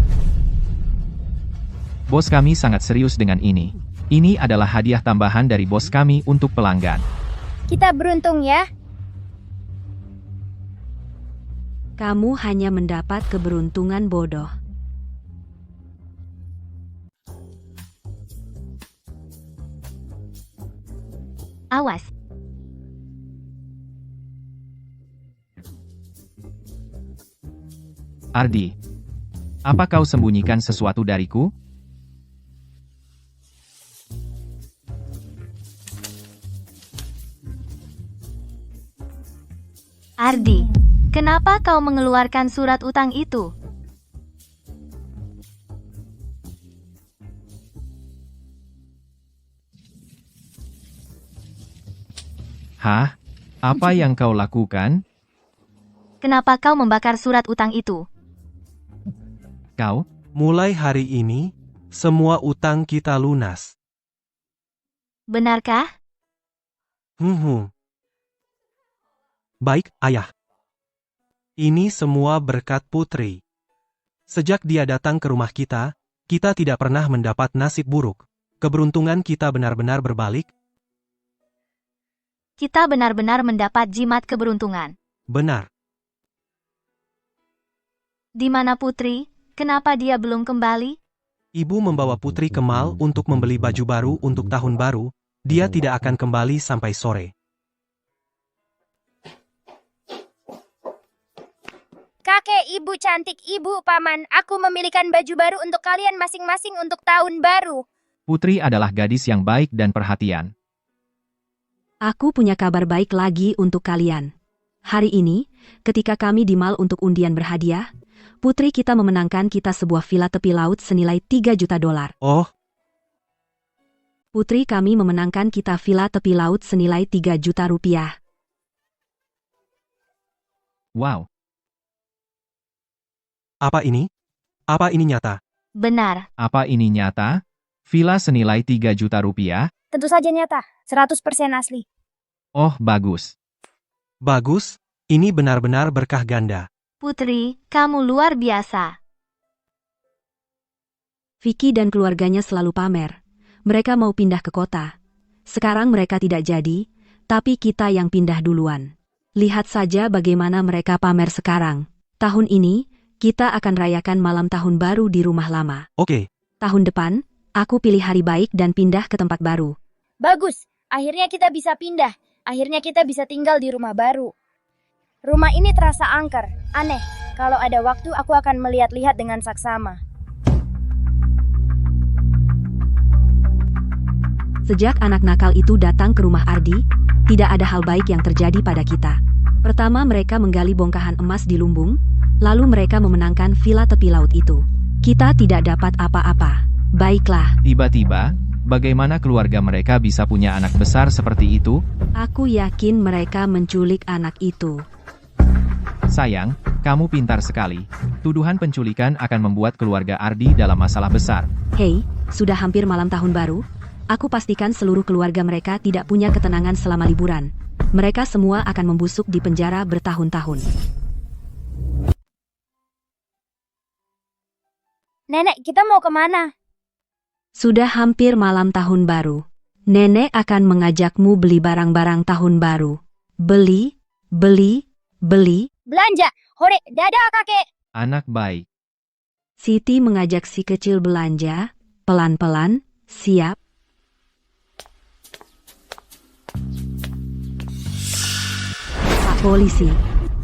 Bos kami sangat serius dengan ini. Ini adalah hadiah tambahan dari bos kami untuk pelanggan. Kita beruntung ya. Kamu hanya mendapat keberuntungan bodoh. Awas. Ardi, apa kau sembunyikan sesuatu dariku? Ardi, kenapa kau mengeluarkan surat utang itu? Hah? Apa yang kau lakukan? Kenapa kau membakar surat utang itu? Kau? Mulai hari ini, semua utang kita lunas. Benarkah? Baik, Ayah. Ini semua berkat Putri. Sejak dia datang ke rumah kita tidak pernah mendapat nasib buruk. Keberuntungan kita benar-benar berbalik. Kita benar-benar mendapat jimat keberuntungan. Benar. Di mana Putri? Kenapa dia belum kembali? Ibu membawa Putri ke mall untuk membeli baju baru untuk tahun baru. Dia tidak akan kembali sampai sore. Kakek, ibu cantik, ibu, paman, aku memilihkan baju baru untuk kalian masing-masing untuk tahun baru. Putri adalah gadis yang baik dan perhatian. Aku punya kabar baik lagi untuk kalian. Hari ini, ketika kami di mall untuk undian berhadiah, putri kita memenangkan kita sebuah villa tepi laut senilai 3 juta dolar. Oh, Putri kami memenangkan kita villa tepi laut senilai 3 juta rupiah. Wow, apa ini? Apa ini nyata? Benar. apa ini nyata? Villa senilai 3 juta rupiah? Tentu saja nyata, 100% asli. Oh, bagus. Bagus, ini benar-benar berkah ganda. Putri, kamu luar biasa. Vicky dan keluarganya selalu pamer. Mereka mau pindah ke kota. Sekarang mereka tidak jadi, tapi kita yang pindah duluan. Lihat saja bagaimana mereka pamer sekarang. Tahun ini, kita akan rayakan malam tahun baru di rumah lama. Oke, Tahun depan, aku pilih hari baik dan pindah ke tempat baru. Bagus, akhirnya kita bisa pindah. Akhirnya kita bisa tinggal di rumah baru. Rumah ini terasa angker, aneh. Kalau ada waktu aku akan melihat-lihat dengan saksama. Sejak anak nakal itu datang ke rumah Ardi, tidak ada hal baik yang terjadi pada kita. Pertama mereka menggali bongkahan emas di lumbung, lalu mereka memenangkan villa tepi laut itu. Kita tidak dapat apa-apa. Baiklah, Tiba-tiba, Bagaimana keluarga mereka bisa punya anak besar seperti itu? Aku yakin mereka menculik anak itu. Sayang, kamu pintar sekali. Tuduhan penculikan akan membuat keluarga Ardi dalam masalah besar. Hei, sudah hampir malam tahun baru. Aku pastikan seluruh keluarga mereka tidak punya ketenangan selama liburan. Mereka semua akan membusuk di penjara bertahun-tahun. Nenek, kita mau kemana? Sudah hampir malam tahun baru. Nenek akan mengajakmu beli barang-barang tahun baru. Beli, beli, beli. Belanja. Hore, dadah kakek. Anak baik. Siti mengajak si kecil belanja. Pelan-pelan, siap. Pak polisi,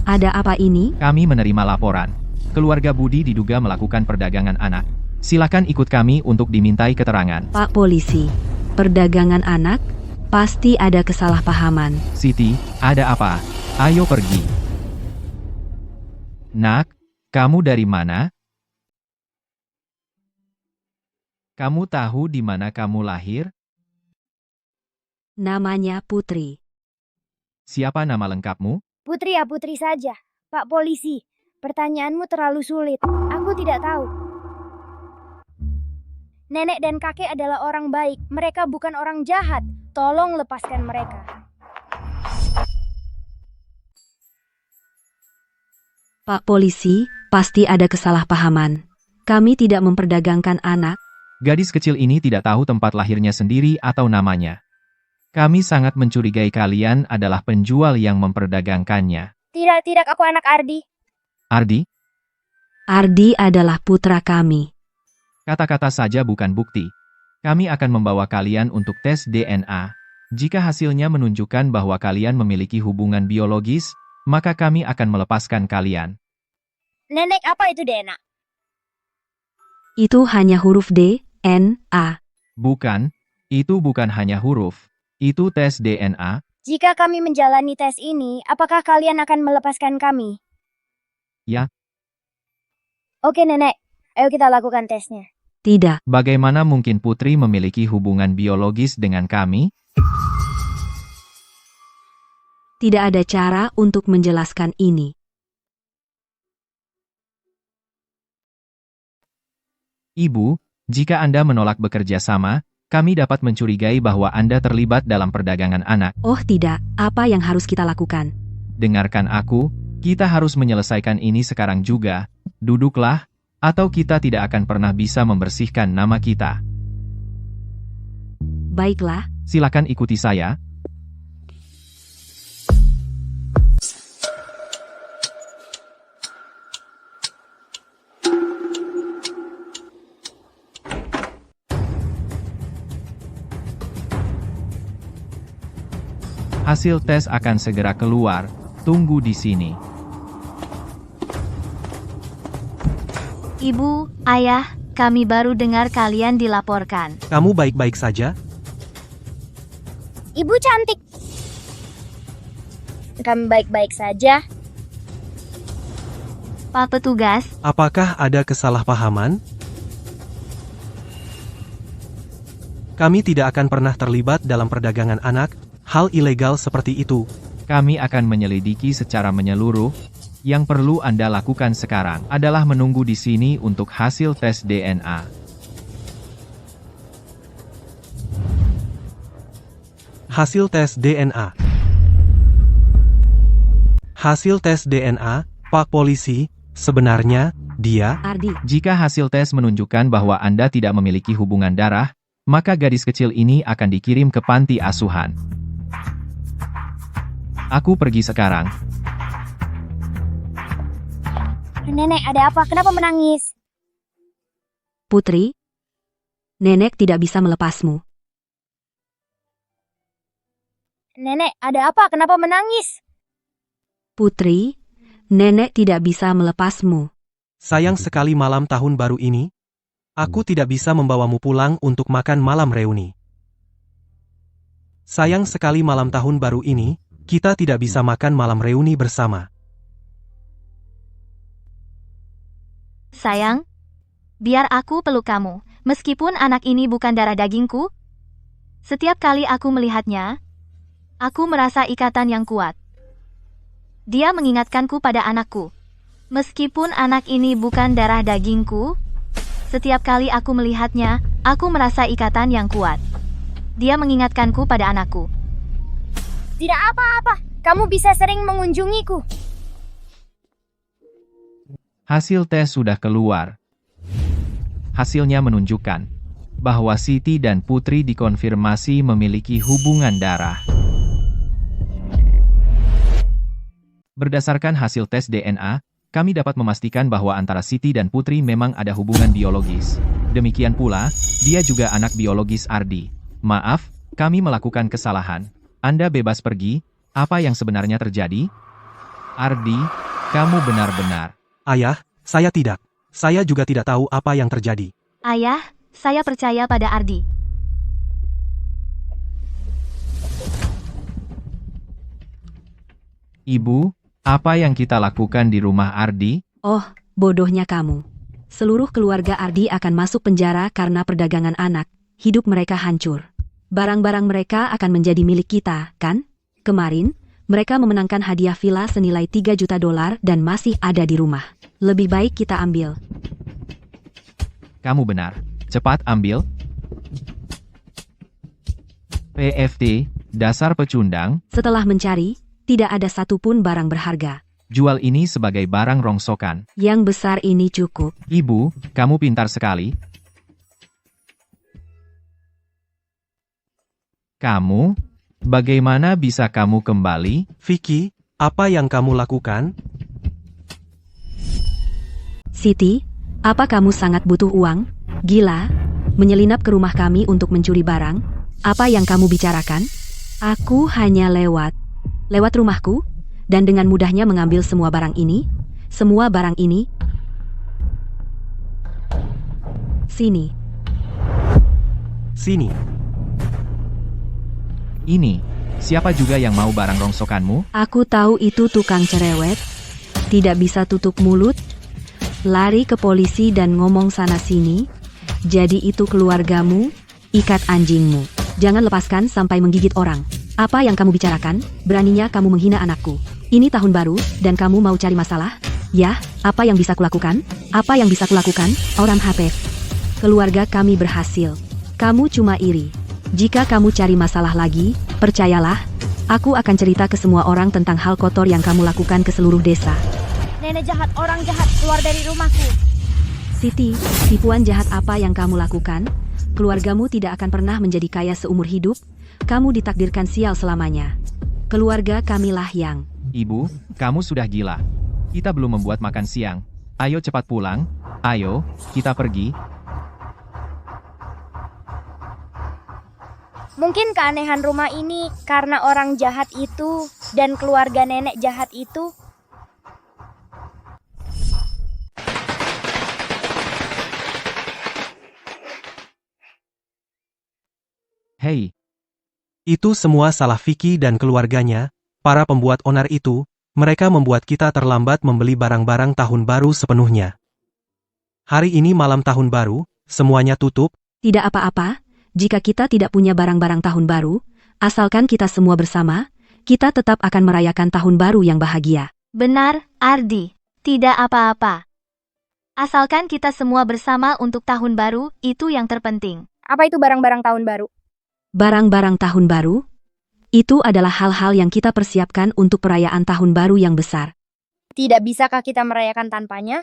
ada apa ini? Kami menerima laporan. Keluarga Budi diduga melakukan perdagangan anak. Silakan ikut kami untuk dimintai keterangan. Pak polisi, perdagangan anak? Pasti ada kesalahpahaman. Siti, ada apa? Ayo pergi. Nak, kamu dari mana? Kamu tahu di mana kamu lahir? Namanya Putri. Siapa nama lengkapmu? Putri ya putri saja. Pak polisi, pertanyaanmu terlalu sulit. Aku tidak tahu. Nenek dan kakek adalah orang baik. Mereka bukan orang jahat. Tolong lepaskan mereka. Pak polisi, pasti ada kesalahpahaman. Kami tidak memperdagangkan anak. Gadis kecil ini tidak tahu tempat lahirnya sendiri atau namanya. Kami sangat mencurigai kalian adalah penjual yang memperdagangkannya. Tidak, aku anak Ardi. Ardi, Ardi adalah putra kami. kata-kata saja bukan bukti. Kami akan membawa kalian untuk tes DNA. Jika hasilnya menunjukkan bahwa kalian memiliki hubungan biologis, maka kami akan melepaskan kalian. Nenek, apa itu DNA? Itu hanya huruf D, N, A. Bukan, itu bukan hanya huruf. Itu tes DNA. Jika kami menjalani tes ini, apakah kalian akan melepaskan kami? Ya. Oke nenek, ayo kita lakukan tesnya. Tidak. Bagaimana mungkin Putri memiliki hubungan biologis dengan kami? Tidak ada cara untuk menjelaskan ini. Ibu, jika Anda menolak bekerja sama, kami dapat mencurigai bahwa Anda terlibat dalam perdagangan anak. Oh tidak, apa yang harus kita lakukan? Dengarkan aku, kita harus menyelesaikan ini sekarang juga. Duduklah, atau kita tidak akan pernah bisa membersihkan nama kita. Baiklah, Silakan ikuti saya. Hasil tes akan segera keluar. Tunggu di sini. Ibu, ayah, kami baru dengar kalian dilaporkan. Kamu baik-baik saja? Ibu cantik. Kami baik-baik saja. Pak petugas, Apakah ada kesalahpahaman? Kami tidak akan pernah terlibat dalam perdagangan anak, hal ilegal seperti itu. Kami akan menyelidiki secara menyeluruh. Yang perlu Anda lakukan sekarang adalah menunggu di sini untuk hasil tes DNA. Hasil tes DNA. Hasil tes DNA, Pak Polisi, sebenarnya, dia... Ardi. Jika hasil tes menunjukkan bahwa Anda tidak memiliki hubungan darah, maka gadis kecil ini akan dikirim ke panti asuhan. Aku pergi sekarang. Nenek, ada apa? Kenapa menangis? Putri, nenek tidak bisa melepasmu. Nenek, ada apa? Kenapa menangis? Putri, nenek tidak bisa melepasmu. Sayang sekali malam tahun baru ini. Aku tidak bisa membawamu pulang untuk makan malam reuni. Sayang sekali malam tahun baru ini, kita tidak bisa makan malam reuni bersama. sayang, biar aku peluk kamu. Meskipun anak ini bukan darah dagingku, Setiap kali aku melihatnya, aku merasa ikatan yang kuat. Dia mengingatkanku pada anakku. Meskipun anak ini bukan darah dagingku, setiap kali aku melihatnya, aku merasa ikatan yang kuat. Dia mengingatkanku pada anakku. Tidak apa-apa, kamu bisa sering mengunjungiku. Hasil tes sudah keluar. Hasilnya menunjukkan bahwa Siti dan Putri dikonfirmasi memiliki hubungan darah. Berdasarkan hasil tes DNA, kami dapat memastikan bahwa antara Siti dan Putri memang ada hubungan biologis. Demikian pula, dia juga anak biologis Ardi. Maaf, kami melakukan kesalahan. Anda bebas pergi. Apa yang sebenarnya terjadi? Ardi, kamu benar-benar. Ayah, saya tidak. Saya juga tidak tahu apa yang terjadi. Ayah, saya percaya pada Ardi. Ibu, apa yang kita lakukan di rumah Ardi? Oh, bodohnya kamu. Seluruh keluarga Ardi akan masuk penjara karena perdagangan anak. Hidup mereka hancur. Barang-barang mereka akan menjadi milik kita, kan? Kemarin, mereka memenangkan hadiah villa senilai 3 juta dolar dan masih ada di rumah. Lebih baik kita ambil. Kamu benar. Cepat ambil. PFT, dasar pecundang, Setelah mencari, tidak ada satupun barang berharga. jual ini sebagai barang rongsokan. Yang besar ini cukup. Ibu, kamu pintar sekali. Kamu, bagaimana bisa kamu kembali? Vicky, apa yang kamu lakukan? Siti, apa kamu sangat butuh uang? Gila, menyelinap ke rumah kami untuk mencuri barang? Apa yang kamu bicarakan? Aku hanya lewat rumahku, dan dengan mudahnya mengambil semua barang ini. Semua barang ini. Sini. Sini. Ini, siapa juga yang mau barang rongsokanmu? Aku tahu itu tukang cerewet. Tidak bisa tutup mulut. Lari ke polisi dan ngomong sana-sini. Jadi itu keluargamu, ikat anjingmu. Jangan lepaskan sampai menggigit orang. Apa yang kamu bicarakan? Beraninya kamu menghina anakku. Ini tahun baru, dan kamu mau cari masalah? Ya, apa yang bisa kulakukan? Apa yang bisa kulakukan? Orang HP. Keluarga kami berhasil. Kamu cuma iri. Jika kamu cari masalah lagi, percayalah, aku akan cerita ke semua orang tentang hal kotor yang kamu lakukan ke seluruh desa. Nenek jahat, orang jahat, keluar dari rumahku. Siti, tipuan jahat apa yang kamu lakukan? Keluargamu tidak akan pernah menjadi kaya seumur hidup. Kamu ditakdirkan sial selamanya. Keluarga kamilah yang... Ibu, kamu sudah gila. Kita belum membuat makan siang. Ayo cepat pulang. Ayo, kita pergi. Mungkin keanehan rumah ini karena orang jahat itu dan keluarga nenek jahat itu. Hei, Itu semua salah Vicky dan keluarganya, para pembuat onar itu, mereka membuat kita terlambat membeli barang-barang tahun baru sepenuhnya. Hari ini malam tahun baru, semuanya tutup. Tidak apa-apa, jika kita tidak punya barang-barang tahun baru, asalkan kita semua bersama, kita tetap akan merayakan tahun baru yang bahagia. Benar, Ardi. Tidak apa-apa. Asalkan kita semua bersama untuk tahun baru, itu yang terpenting. Apa itu barang-barang tahun baru? Barang-barang tahun baru? Itu adalah hal-hal yang kita persiapkan untuk perayaan tahun baru yang besar. Tidak bisakah kita merayakan tanpanya?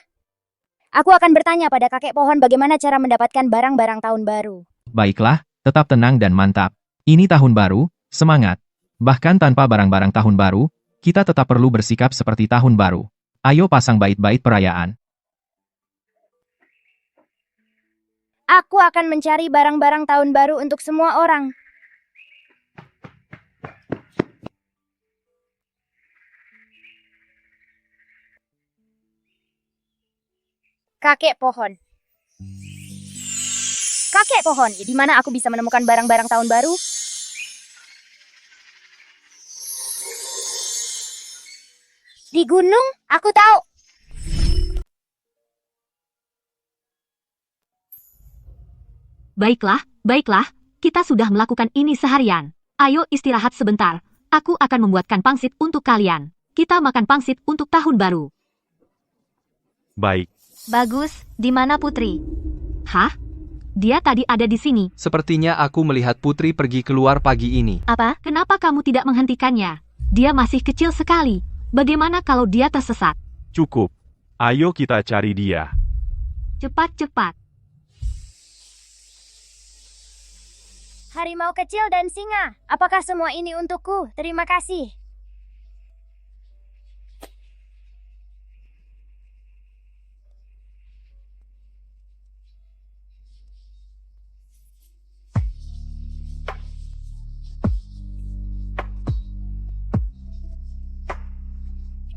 Aku akan bertanya pada kakek pohon bagaimana cara mendapatkan barang-barang tahun baru. baiklah, tetap tenang dan mantap. Ini tahun baru, semangat. Bahkan tanpa barang-barang tahun baru, kita tetap perlu bersikap seperti tahun baru. Ayo pasang bait-bait perayaan. Aku akan mencari barang-barang tahun baru untuk semua orang. Kakek pohon. Kakek pohon, di mana aku bisa menemukan barang-barang tahun baru? Di gunung, aku tahu. Baiklah, kita sudah melakukan ini seharian. Ayo istirahat sebentar. Aku akan membuatkan pangsit untuk kalian. Kita makan pangsit untuk tahun baru. Baik. Bagus, di mana Putri? Hah? Dia tadi ada di sini. Sepertinya aku melihat Putri pergi keluar pagi ini. Apa? Kenapa kamu tidak menghentikannya? Dia masih kecil sekali. Bagaimana kalau dia tersesat? Cukup. Ayo kita cari dia. Cepat-cepat. Harimau kecil dan singa, apakah semua ini untukku? Terima kasih.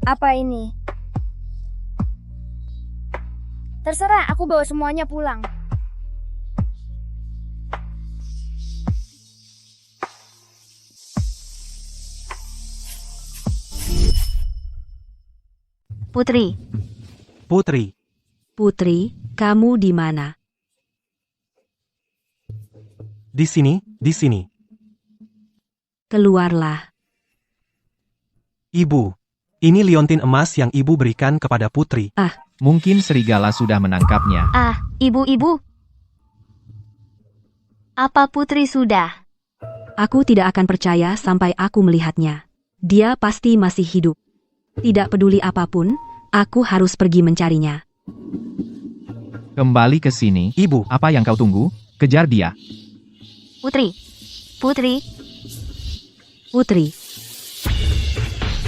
Apa ini? Terserah, aku bawa semuanya pulang. Putri, Putri, Putri, kamu di mana? di sini, di sini. Keluarlah. Ibu, ini liontin emas yang ibu berikan kepada Putri. Mungkin serigala sudah menangkapnya. ibu-ibu. Apa Putri sudah? Aku tidak akan percaya sampai aku melihatnya. Dia pasti masih hidup. Tidak peduli apapun, aku harus pergi mencarinya. Kembali ke sini. Ibu, Apa yang kau tunggu? Kejar dia. Putri. Putri. Putri.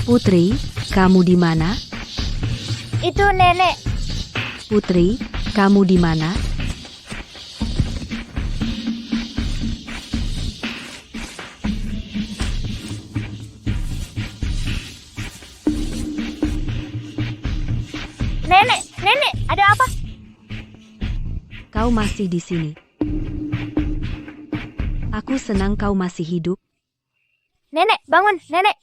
Putri, kamu di mana? Itu nenek. Putri, kamu di mana? Nenek, ada apa? Kau masih di sini. Aku senang kau masih hidup. Nenek, bangun, nenek.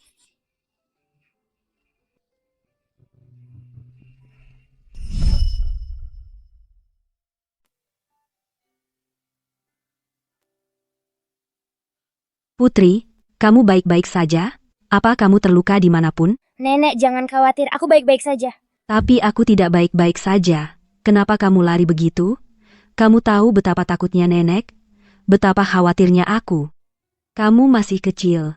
Putri, kamu baik-baik saja? Apa kamu terluka dimanapun? Nenek, jangan khawatir, aku baik-baik saja. Tapi aku tidak baik-baik saja. Kenapa kamu lari begitu? Kamu tahu betapa takutnya nenek? Betapa khawatirnya aku. Kamu masih kecil.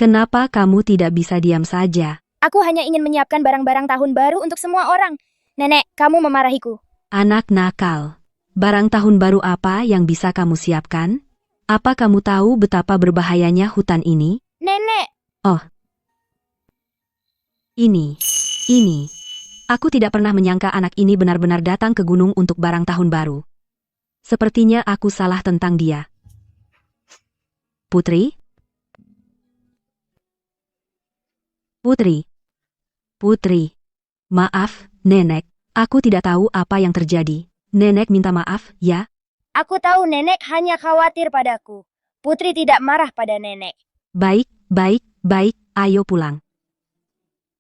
Kenapa kamu tidak bisa diam saja? Aku hanya ingin menyiapkan barang-barang tahun baru untuk semua orang. Nenek, kamu memarahiku. Anak nakal. Barang tahun baru apa yang bisa kamu siapkan? Apa kamu tahu betapa berbahayanya hutan ini? Nenek, Ini. Aku tidak pernah menyangka anak ini benar-benar datang ke gunung untuk barang tahun baru. Sepertinya aku salah tentang dia. Putri? Putri. Putri. Maaf, Nenek. Aku tidak tahu apa yang terjadi. Nenek minta maaf, ya? aku tahu nenek hanya khawatir padaku. Putri tidak marah pada nenek. Baik, ayo pulang.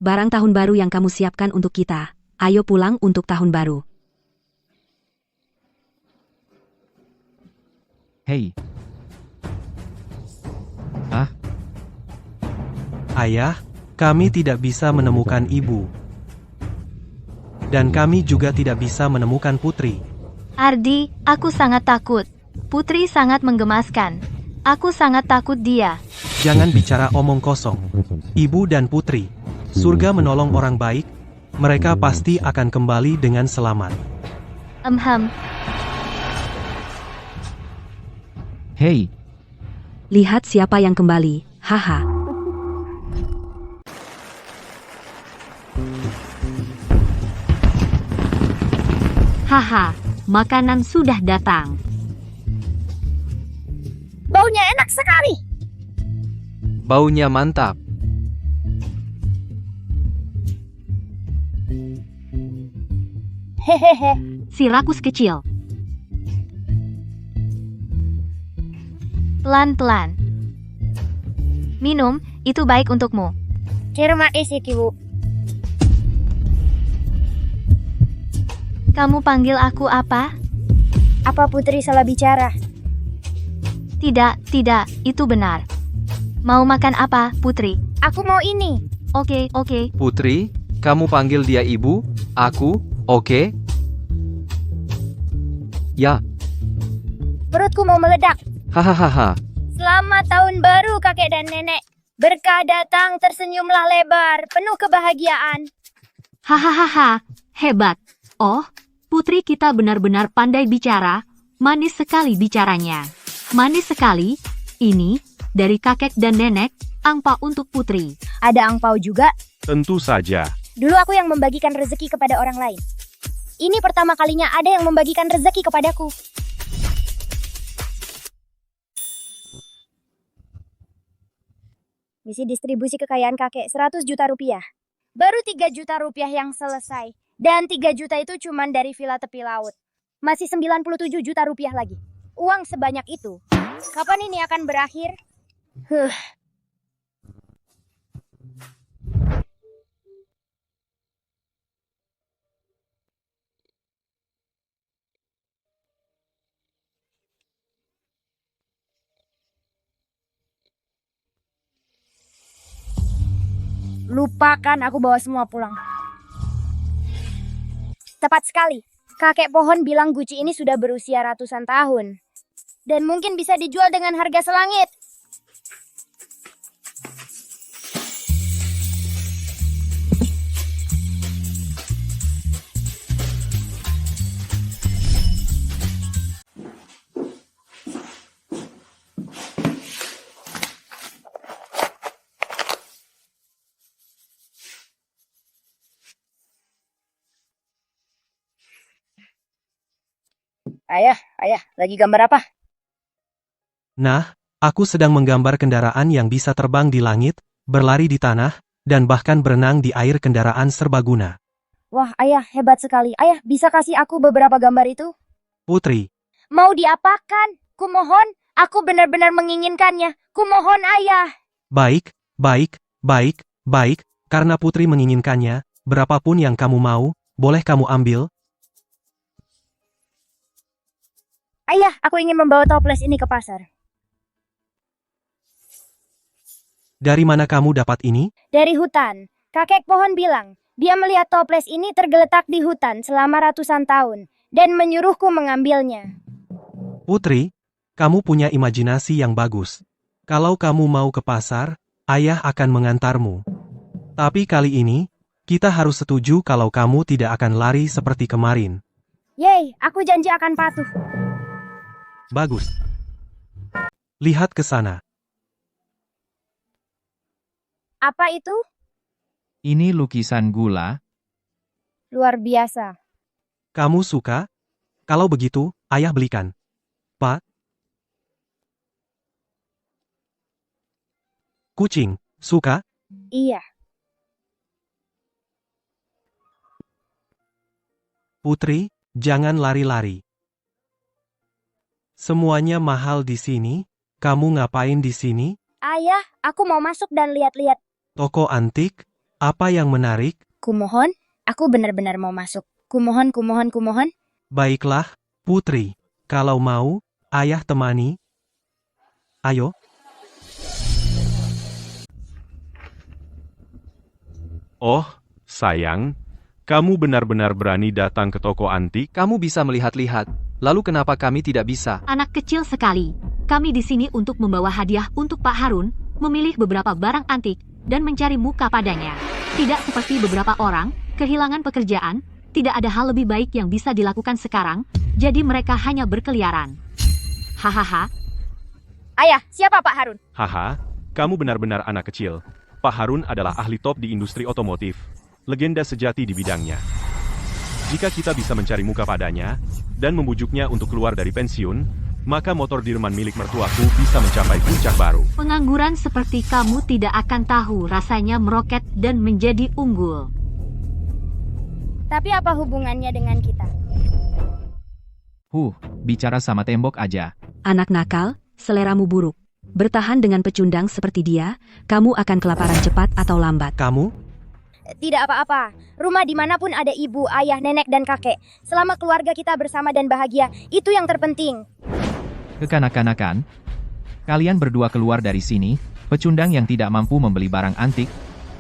Barang tahun baru yang kamu siapkan untuk kita. Ayo pulang untuk tahun baru. Hei. ayah, kami tidak bisa menemukan ibu. Dan kami juga tidak bisa menemukan Putri. Ardi, aku sangat takut. Putri sangat menggemaskan. Aku sangat takut dia. Jangan bicara omong kosong. Ibu dan Putri, surga menolong orang baik. Mereka pasti akan kembali dengan selamat. Hei. Lihat siapa yang kembali. Haha. Haha, makanan sudah datang. Baunya enak sekali. Baunya mantap. Hehehe. Si rakus kecil. Pelan-pelan. Minum, itu baik untukmu. Terima kasih, Ibu. Kamu panggil aku apa? Apa Putri salah bicara? Tidak, itu benar. Mau makan apa, Putri? Aku mau ini. Oke. Putri, kamu panggil dia ibu, aku, oke? Ya, Perutku mau meledak. hahaha. Selamat tahun baru kakek dan nenek. Berkah datang, tersenyumlah lebar, penuh kebahagiaan. Hahaha, hebat. Oh, Putri kita benar-benar pandai bicara. Manis sekali bicaranya. Manis sekali. Ini, dari kakek dan nenek, angpau untuk Putri. Ada angpau juga. Tentu saja. Dulu aku yang membagikan rezeki kepada orang lain. Ini pertama kalinya ada yang membagikan rezeki kepadaku. Misi distribusi kekayaan kakek 100 juta rupiah. Baru 3 juta rupiah yang selesai. Dan 3 juta itu cuman dari villa tepi laut. Masih 97 juta rupiah lagi. Uang sebanyak itu. Kapan ini akan berakhir? Lupakan, aku bawa semua pulang. Tepat sekali. Kakek pohon bilang guci ini sudah berusia ratusan tahun. Dan mungkin bisa dijual dengan harga selangit. Ayah, lagi gambar apa? Nah, aku sedang menggambar kendaraan yang bisa terbang di langit, berlari di tanah, dan bahkan berenang di air kendaraan serbaguna. Wah, ayah, hebat sekali. Ayah, bisa kasih aku beberapa gambar itu? Putri, Mau diapakan? Kumohon, aku benar-benar menginginkannya. Kumohon, ayah. baik, karena Putri menginginkannya, berapapun yang kamu mau, boleh kamu ambil. Ayah, aku ingin membawa toples ini ke pasar. Dari mana kamu dapat ini? Dari hutan. Kakek pohon bilang, dia melihat toples ini tergeletak di hutan selama ratusan tahun dan menyuruhku mengambilnya. Putri, kamu punya imajinasi yang bagus. Kalau kamu mau ke pasar, ayah akan mengantarmu. Tapi kali ini, kita harus setuju kalau kamu tidak akan lari seperti kemarin. Yeay, aku janji akan patuh. Bagus. Lihat ke sana. Apa itu? Ini lukisan gula. Luar biasa. Kamu suka? Kalau begitu, ayah belikan. Pak? Kucing, suka? Iya. Putri, jangan lari-lari. Semuanya mahal di sini. Kamu ngapain di sini? Ayah, aku mau masuk dan lihat-lihat. Toko antik? Apa yang menarik? Kumohon, aku benar-benar mau masuk. Kumohon. Baiklah, Putri. Kalau mau, ayah temani. Ayo. Oh, sayang. Kamu benar-benar berani datang ke toko antik? Kamu bisa melihat-lihat. Lalu kenapa kami tidak bisa? Anak kecil sekali. Kami di sini untuk membawa hadiah untuk Pak Harun, memilih beberapa barang antik, dan mencari muka padanya. Tidak seperti beberapa orang, kehilangan pekerjaan, tidak ada hal lebih baik yang bisa dilakukan sekarang, jadi mereka hanya berkeliaran. Hahaha. Ayah, siapa Pak Harun? Haha, kamu benar-benar anak kecil. Pak Harun adalah ahli top di industri otomotif. Legenda sejati di bidangnya. Jika kita bisa mencari muka padanya, dan membujuknya untuk keluar dari pensiun, maka motor dirman milik mertuaku bisa mencapai puncak baru. Pengangguran seperti kamu tidak akan tahu rasanya meroket dan menjadi unggul. Tapi apa hubungannya dengan kita? Bicara sama tembok aja. Anak nakal, seleramu buruk. Bertahan dengan pecundang seperti dia, kamu akan kelaparan cepat atau lambat. Kamu? Tidak apa-apa. Rumah dimanapun ada ibu, ayah, nenek, dan kakek. Selama keluarga kita bersama dan bahagia, itu yang terpenting. Kekanak-kanakan? Kalian berdua keluar dari sini, pecundang yang tidak mampu membeli barang antik.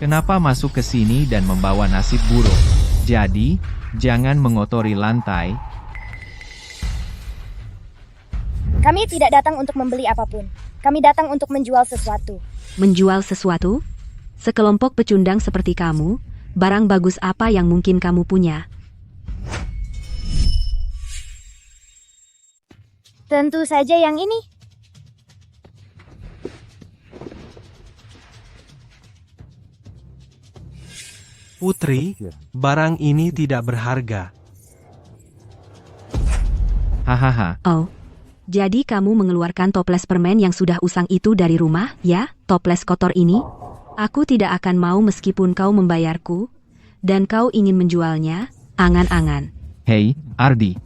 Kenapa masuk ke sini dan membawa nasib buruk? Jadi, jangan mengotori lantai. Kami tidak datang untuk membeli apapun. Kami datang untuk menjual sesuatu. Menjual sesuatu? Sekelompok pecundang seperti kamu, barang bagus apa yang mungkin kamu punya? Tentu saja yang ini. Putri, barang ini tidak berharga. Hahaha. Oh, jadi kamu mengeluarkan toples permen yang sudah usang itu dari rumah, ya? Toples kotor ini? Aku tidak akan mau meskipun kau membayarku, dan kau ingin menjualnya, angan-angan. Hei, Ardi.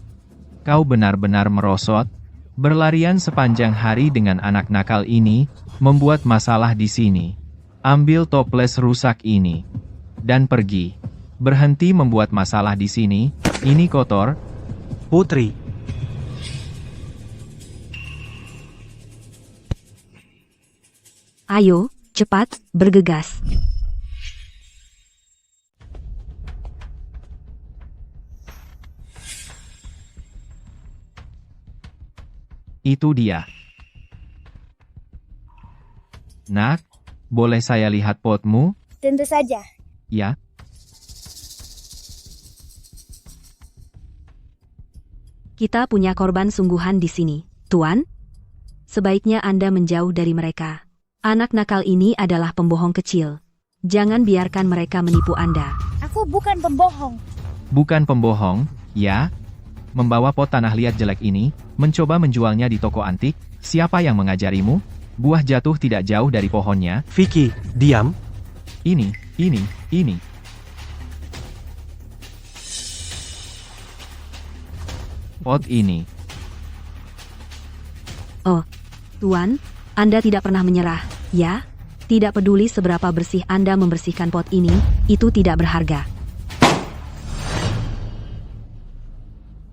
Kau benar-benar merosot. Berlarian sepanjang hari dengan anak nakal ini, membuat masalah di sini. Ambil toples rusak ini. Dan pergi. Berhenti membuat masalah di sini, ini kotor. Putri, Ayo, cepat, bergegas. Itu dia. Nak, boleh saya lihat potmu? Tentu saja. Ya. Kita punya korban sungguhan di sini, Tuan. Sebaiknya Anda menjauh dari mereka. Anak nakal ini adalah pembohong kecil. Jangan biarkan mereka menipu Anda. Aku bukan pembohong. Bukan pembohong, ya? Membawa pot tanah liat jelek ini, mencoba menjualnya di toko antik, siapa yang mengajarimu? Buah jatuh tidak jauh dari pohonnya. Vicky, diam. Ini. Pot ini. Oh, Tuan, Anda tidak pernah menyerah, ya? Tidak peduli seberapa bersih Anda membersihkan pot ini, itu tidak berharga.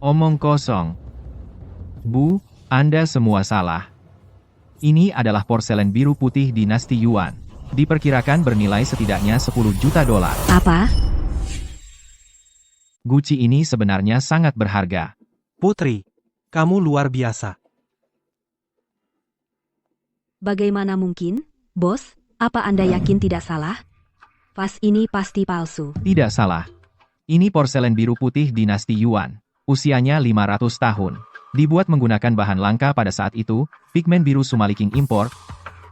Omong kosong. Bu, Anda semua salah. Ini adalah porselen biru putih dinasti Yuan. Diperkirakan bernilai setidaknya 10 juta dolar. Apa? Gucci ini sebenarnya sangat berharga. Putri, kamu luar biasa. Bagaimana mungkin, Bos? Apa Anda yakin tidak salah? Vas ini pasti palsu. Tidak salah. Ini porselen biru putih dinasti Yuan. Usianya 500 tahun. Dibuat menggunakan bahan langka pada saat itu, pigmen biru Sumaliking impor.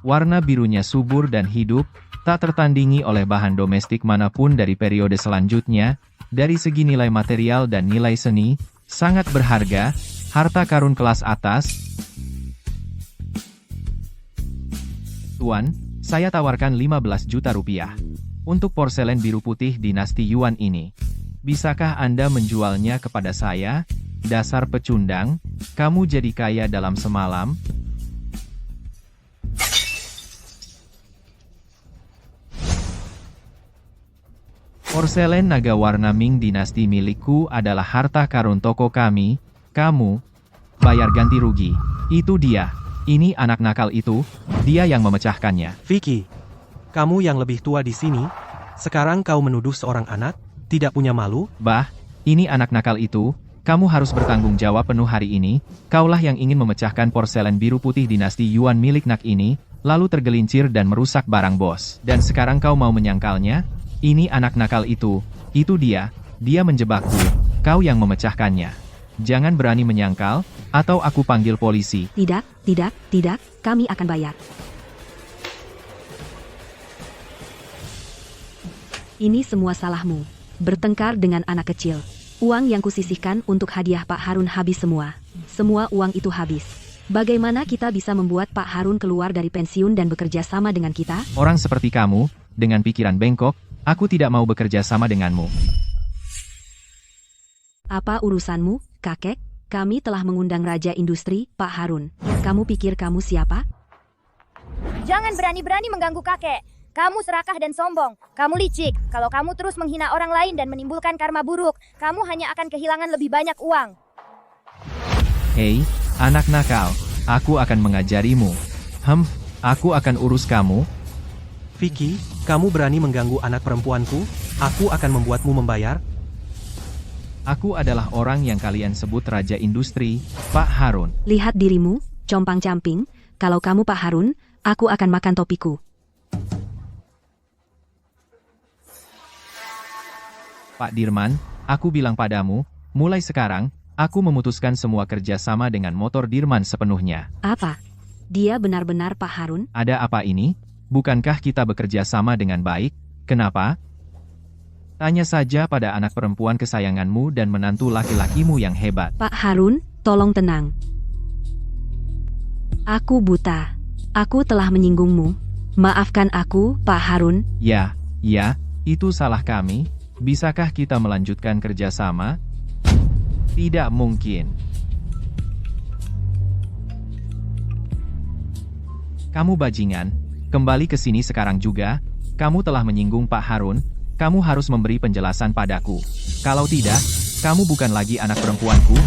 Warna birunya subur dan hidup, tak tertandingi oleh bahan domestik manapun dari periode selanjutnya. Dari segi nilai material dan nilai seni, sangat berharga, harta karun kelas atas. Tuan, saya tawarkan 15 juta rupiah. Untuk porselen biru putih dinasti Yuan ini. Bisakah Anda menjualnya kepada saya? Dasar pecundang, kamu jadi kaya dalam semalam. Porselen naga warna Ming dinasti milikku adalah harta karun toko kami. Kamu bayar ganti rugi. Itu dia. Ini anak nakal itu, dia yang memecahkannya. Vicky, kamu yang lebih tua di sini, sekarang kau menuduh seorang anak, tidak punya malu? Bah, ini anak nakal itu, kamu harus bertanggung jawab penuh hari ini. Kaulah yang ingin memecahkan porselen biru putih dinasti Yuan milik Nak ini, lalu tergelincir dan merusak barang bos. Dan sekarang kau mau menyangkalnya? Ini anak nakal itu dia menjebakku, kau yang memecahkannya. Jangan berani menyangkal, atau aku panggil polisi. Tidak, kami akan bayar. Ini semua salahmu. Bertengkar dengan anak kecil. Uang yang kusisihkan untuk hadiah Pak Harun habis semua. Semua uang itu habis. Bagaimana kita bisa membuat Pak Harun keluar dari pensiun dan bekerja sama dengan kita? Orang seperti kamu, dengan pikiran bengkok, aku tidak mau bekerja sama denganmu. Apa urusanmu, kakek? Kami telah mengundang Raja Industri, Pak Harun. Kamu pikir kamu siapa? Jangan berani-berani mengganggu kakek. Kamu serakah dan sombong. Kamu licik. Kalau kamu terus menghina orang lain dan menimbulkan karma buruk, kamu hanya akan kehilangan lebih banyak uang. Hei, anak nakal, aku akan mengajarimu. Aku akan urus kamu. Vicky, kamu berani mengganggu anak perempuanku? Aku akan membuatmu membayar. Aku adalah orang yang kalian sebut Raja Industri, Pak Harun. Lihat dirimu, compang-camping. Kalau kamu Pak Harun, aku akan makan topiku. Pak Dirman, aku bilang padamu, mulai sekarang, aku memutuskan semua kerjasama dengan motor Dirman sepenuhnya. Apa? Dia benar-benar Pak Harun? Ada apa ini? Bukankah kita bekerja sama dengan baik? Kenapa? Tanya saja pada anak perempuan kesayanganmu dan menantu laki-lakimu yang hebat. Pak Harun, tolong tenang. Aku buta. Aku telah menyinggungmu. Maafkan aku, Pak Harun. Ya, itu salah kami. Bisakah kita melanjutkan kerjasama? Tidak mungkin. Kamu bajingan, kembali ke sini sekarang juga. Kamu telah menyinggung Pak Harun. Kamu harus memberi penjelasan padaku. Kalau tidak, kamu bukan lagi anak perempuanku.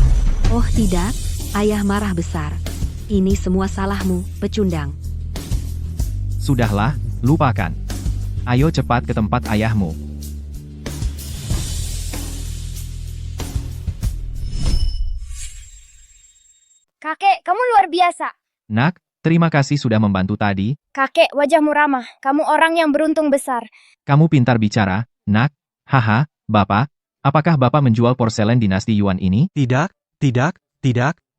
Oh tidak, ayah marah besar. Ini semua salahmu, pecundang. Sudahlah, lupakan. Ayo cepat ke tempat ayahmu. Kakek, kamu luar biasa. Nak, terima kasih sudah membantu tadi. Kakek, wajahmu ramah. Kamu orang yang beruntung besar. Kamu pintar bicara, nak. Haha, Bapak. Apakah Bapak menjual porselen dinasti Yuan ini? Tidak.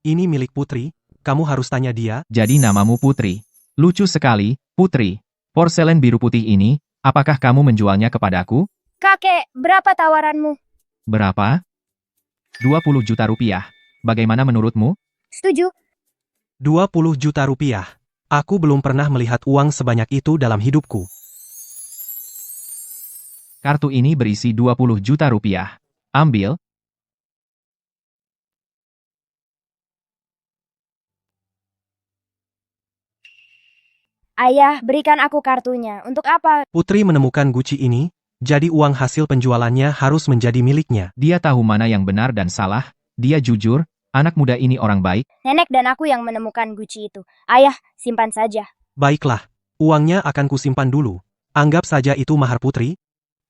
Ini milik Putri. Kamu harus tanya dia. Jadi namamu Putri. Lucu sekali, Putri. Porselen biru putih ini, apakah kamu menjualnya kepadaku? Kakek, berapa tawaranmu? Berapa? 20 juta rupiah. Bagaimana menurutmu? Setuju. 20 juta rupiah. Aku belum pernah melihat uang sebanyak itu dalam hidupku. Kartu ini berisi 20 juta rupiah. Ambil. Ayah, berikan aku kartunya. Untuk apa? Putri menemukan Gucci ini, jadi uang hasil penjualannya harus menjadi miliknya. Dia tahu mana yang benar dan salah. Dia jujur. Anak muda ini orang baik. Nenek dan aku yang menemukan Gucci itu. Ayah, simpan saja. Baiklah, uangnya akan kusimpan dulu. Anggap saja itu mahar Putri.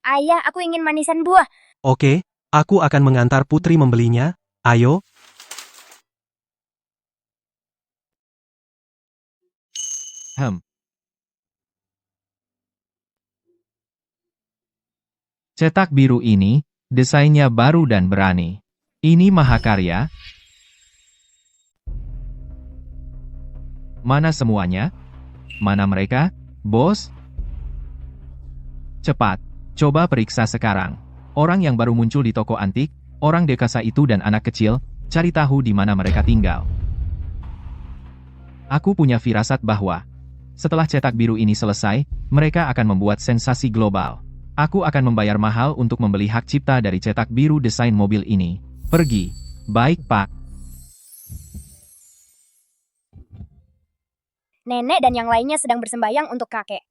Ayah, aku ingin manisan buah. Oke, aku akan mengantar Putri membelinya. Ayo. Cetak biru ini, desainnya baru dan berani. Ini mahakarya. Mana semuanya? Mana mereka, bos? Cepat, coba periksa sekarang. Orang yang baru muncul di toko antik, orang dewasa itu dan anak kecil, cari tahu di mana mereka tinggal. Aku punya firasat bahwa, setelah cetak biru ini selesai, mereka akan membuat sensasi global. Aku akan membayar mahal untuk membeli hak cipta dari cetak biru desain mobil ini. Pergi. Baik, Pak. Nenek dan yang lainnya sedang bersembayang untuk kakek.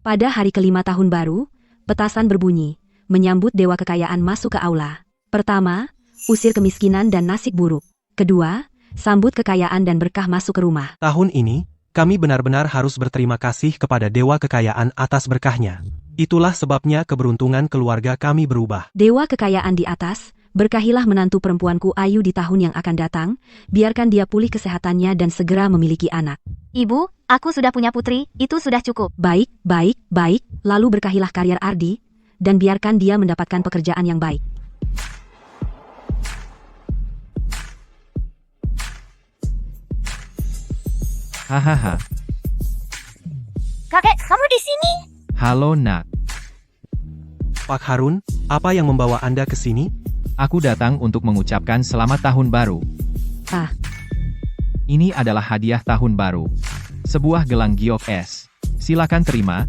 Pada hari kelima tahun baru, petasan berbunyi, menyambut dewa kekayaan masuk ke aula. Pertama, usir kemiskinan dan nasib buruk. Kedua, sambut kekayaan dan berkah masuk ke rumah. Tahun ini, kami benar-benar harus berterima kasih kepada dewa kekayaan atas berkahnya. Itulah sebabnya keberuntungan keluarga kami berubah. Dewa kekayaan di atas, berkahilah menantu perempuanku Ayu di tahun yang akan datang, biarkan dia pulih kesehatannya dan segera memiliki anak. Ibu, aku sudah punya putri, itu sudah cukup. Baik, lalu berkahilah karier Ardi, dan biarkan dia mendapatkan pekerjaan yang baik. Hahaha. Kakek, kamu di sini? Halo, nak. Pak Harun, apa yang membawa Anda ke sini? Aku datang untuk mengucapkan selamat tahun baru. Ah. Ini adalah hadiah tahun baru. Sebuah gelang giok es. Silakan terima.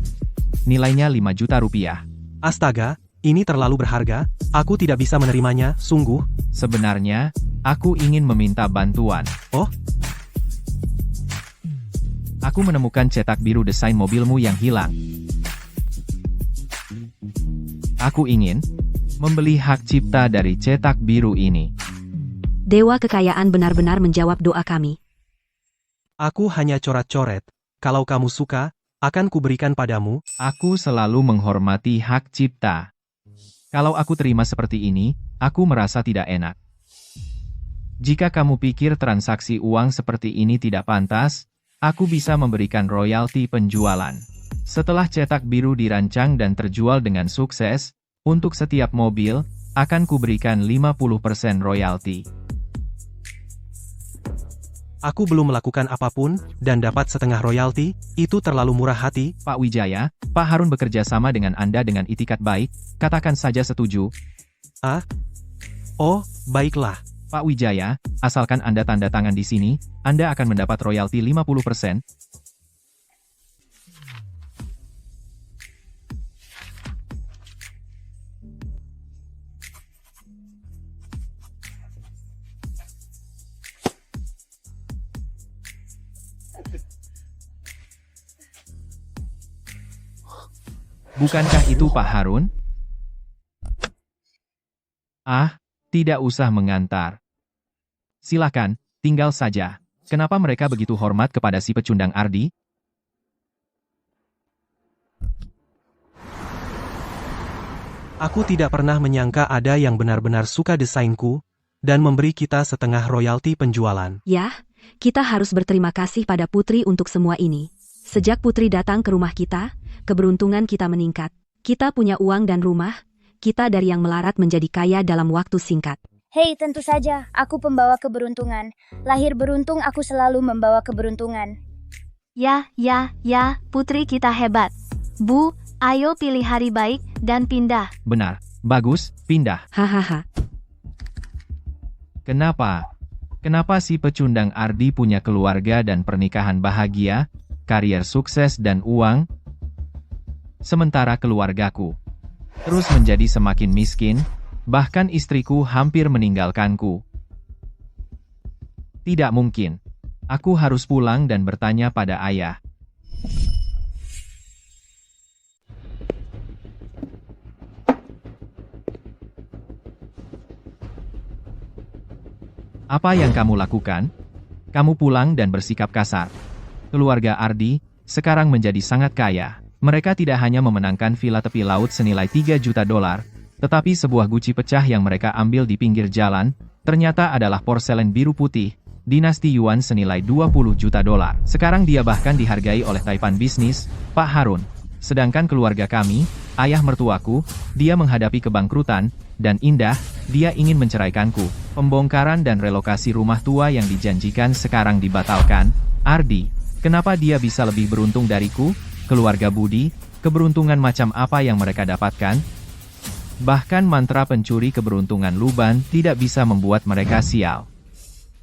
Nilainya 5 juta rupiah. Astaga, ini terlalu berharga. Aku tidak bisa menerimanya, sungguh. Sebenarnya, aku ingin meminta bantuan. Oh? Aku menemukan cetak biru desain mobilmu yang hilang. Aku ingin membeli hak cipta dari cetak biru ini. Dewa kekayaan benar-benar menjawab doa kami. Aku hanya coret-coret. Kalau kamu suka, akan kuberikan padamu. Aku selalu menghormati hak cipta. Kalau aku terima seperti ini, aku merasa tidak enak. Jika kamu pikir transaksi uang seperti ini tidak pantas, aku bisa memberikan royalti penjualan. Setelah cetak biru dirancang dan terjual dengan sukses, untuk setiap mobil, akan kuberikan 50% royalti. Aku belum melakukan apapun, dan dapat setengah royalti, itu terlalu murah hati. Pak Wijaya, Pak Harun bekerja sama dengan Anda dengan itikat baik, katakan saja setuju. Oh, baiklah. Pak Wijaya, asalkan Anda tanda tangan di sini, Anda akan mendapat royalti 50%. Bukankah itu Pak Harun? Tidak usah mengantar. Silakan, tinggal saja. Kenapa mereka begitu hormat kepada si pecundang Ardi? Aku tidak pernah menyangka ada yang benar-benar suka desainku, dan memberi kita setengah royalti penjualan. Ya, kita harus berterima kasih pada Putri untuk semua ini. Sejak Putri datang ke rumah kita, keberuntungan kita meningkat. Kita punya uang dan rumah, kita dari yang melarat menjadi kaya dalam waktu singkat. Hei, tentu saja, aku pembawa keberuntungan. Lahir beruntung, aku selalu membawa keberuntungan. Ya, Putri kita hebat. Bu, ayo pilih hari baik dan pindah. Benar, bagus, pindah. Hahaha. Kenapa si pecundang Ardi punya keluarga dan pernikahan bahagia, karier sukses dan uang? Sementara keluargaku terus menjadi semakin miskin, bahkan istriku hampir meninggalkanku. Tidak mungkin. Aku harus pulang dan bertanya pada ayah. Apa yang kamu lakukan? Kamu pulang dan bersikap kasar. Keluarga Ardi sekarang menjadi sangat kaya. Mereka tidak hanya memenangkan villa tepi laut senilai 3 juta dolar, tetapi sebuah guci pecah yang mereka ambil di pinggir jalan, ternyata adalah porselen biru putih, dinasti Yuan senilai 20 juta dolar. Sekarang dia bahkan dihargai oleh Taipan Bisnis, Pak Harun. Sedangkan keluarga kami, ayah mertuaku, dia menghadapi kebangkrutan, dan Indah, dia ingin menceraikanku. Pembongkaran dan relokasi rumah tua yang dijanjikan sekarang dibatalkan. Ardi, kenapa dia bisa lebih beruntung dariku? Keluarga Budi, keberuntungan macam apa yang mereka dapatkan? Bahkan mantra pencuri keberuntungan Luban tidak bisa membuat mereka sial.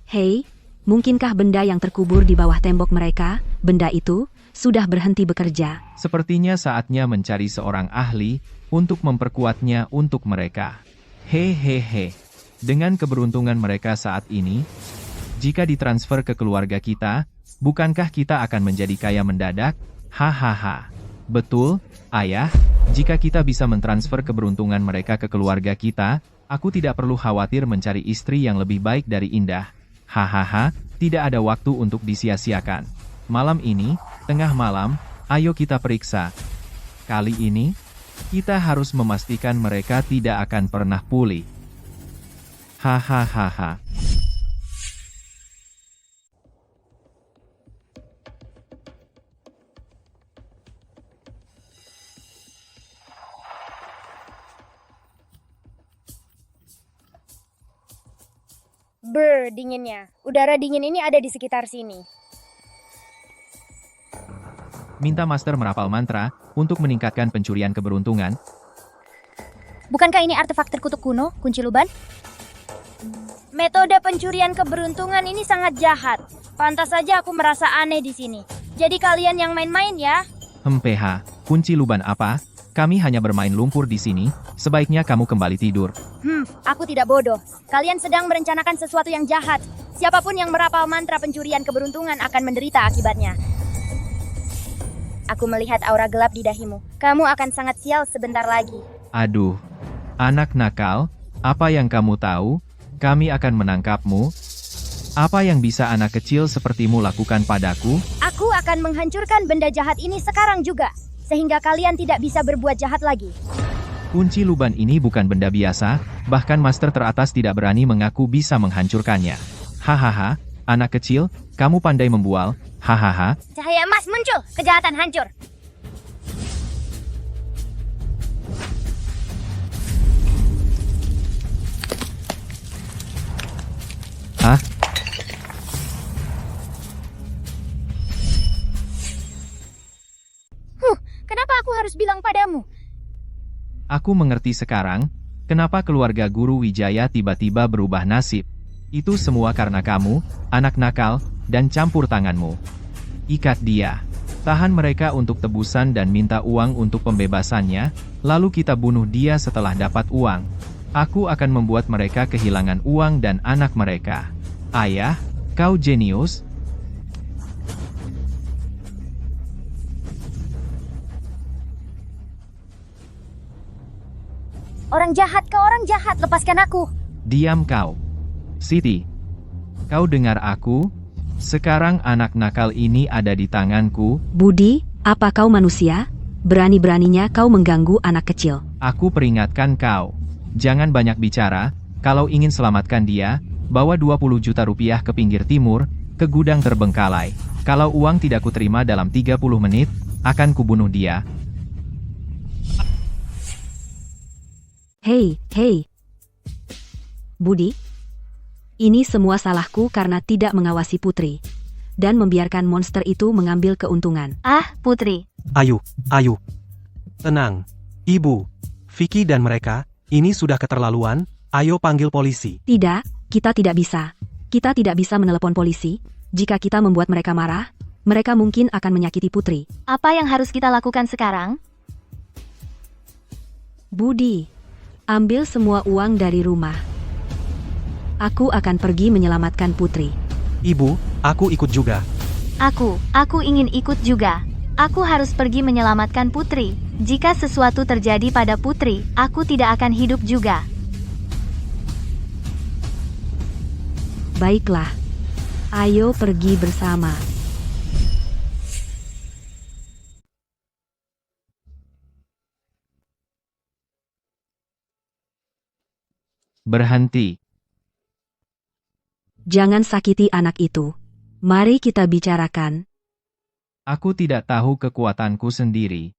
Hei, mungkinkah benda yang terkubur di bawah tembok mereka, benda itu, sudah berhenti bekerja? Sepertinya saatnya mencari seorang ahli, untuk memperkuatnya untuk mereka. Hehehe. Dengan keberuntungan mereka saat ini, jika ditransfer ke keluarga kita, bukankah kita akan menjadi kaya mendadak? Hahaha. Betul, ayah, jika kita bisa mentransfer keberuntungan mereka ke keluarga kita, aku tidak perlu khawatir mencari istri yang lebih baik dari Indah. Hahaha, tidak ada waktu untuk disia-siakan. Malam ini, tengah malam, ayo kita periksa. Kali ini, kita harus memastikan mereka tidak akan pernah pulih. Hahaha. Dinginnya. Udara dingin ini ada di sekitar sini. Minta master merapal mantra, untuk meningkatkan pencurian keberuntungan. Bukankah ini artefak terkutuk kuno, kunci Luban? Metode pencurian keberuntungan ini sangat jahat. Pantas saja aku merasa aneh di sini. Jadi kalian yang main-main ya? PH, kunci Luban apa? Kami hanya bermain lumpur di sini, sebaiknya kamu kembali tidur. Aku tidak bodoh. Kalian sedang merencanakan sesuatu yang jahat. Siapapun yang merapal mantra pencurian keberuntungan akan menderita akibatnya. Aku melihat aura gelap di dahimu. Kamu akan sangat sial sebentar lagi. Aduh, anak nakal, apa yang kamu tahu? Kami akan menangkapmu. Apa yang bisa anak kecil sepertimu lakukan padaku? Aku akan menghancurkan benda jahat ini sekarang juga, sehingga kalian tidak bisa berbuat jahat lagi. Kunci luban ini bukan benda biasa, bahkan master teratas tidak berani mengaku bisa menghancurkannya. Hahaha, anak kecil, kamu pandai membual, hahaha. Cahaya emas muncul, kejahatan hancur. Hah? Kenapa aku harus bilang padamu? Aku mengerti sekarang, kenapa keluarga Guru Wijaya tiba-tiba berubah nasib. Itu semua karena kamu, anak nakal, dan campur tanganmu. Ikat dia. Tahan mereka untuk tebusan dan minta uang untuk pembebasannya, lalu kita bunuh dia setelah dapat uang. Aku akan membuat mereka kehilangan uang dan anak mereka. Ayah, kau jenius. Orang jahat ke orang jahat, lepaskan aku. Diam kau. Siti. Kau dengar aku? Sekarang anak nakal ini ada di tanganku. Budi, apa kau manusia? Berani-beraninya kau mengganggu anak kecil. Aku peringatkan kau. Jangan banyak bicara. Kalau ingin selamatkan dia, bawa 20 juta rupiah ke pinggir timur, ke gudang terbengkalai. Kalau uang tidak kuterima dalam 30 menit, akan kubunuh dia. Hei, hei. Budi, ini semua salahku karena tidak mengawasi Putri dan membiarkan monster itu mengambil keuntungan. Ah, Putri. Ayo, ayo. Tenang. Ibu, Vicky dan mereka, ini sudah keterlaluan, ayo panggil polisi. Tidak, kita tidak bisa. Kita tidak bisa menelepon polisi. Jika kita membuat mereka marah, mereka mungkin akan menyakiti Putri. Apa yang harus kita lakukan sekarang? Budi, ambil semua uang dari rumah. Aku akan pergi menyelamatkan Putri. Ibu, aku ikut juga. Aku ingin ikut juga. Aku harus pergi menyelamatkan Putri. Jika sesuatu terjadi pada Putri, aku tidak akan hidup juga. Baiklah. Ayo pergi bersama. Berhenti. Jangan sakiti anak itu. Mari kita bicarakan. Aku tidak tahu kekuatanku sendiri.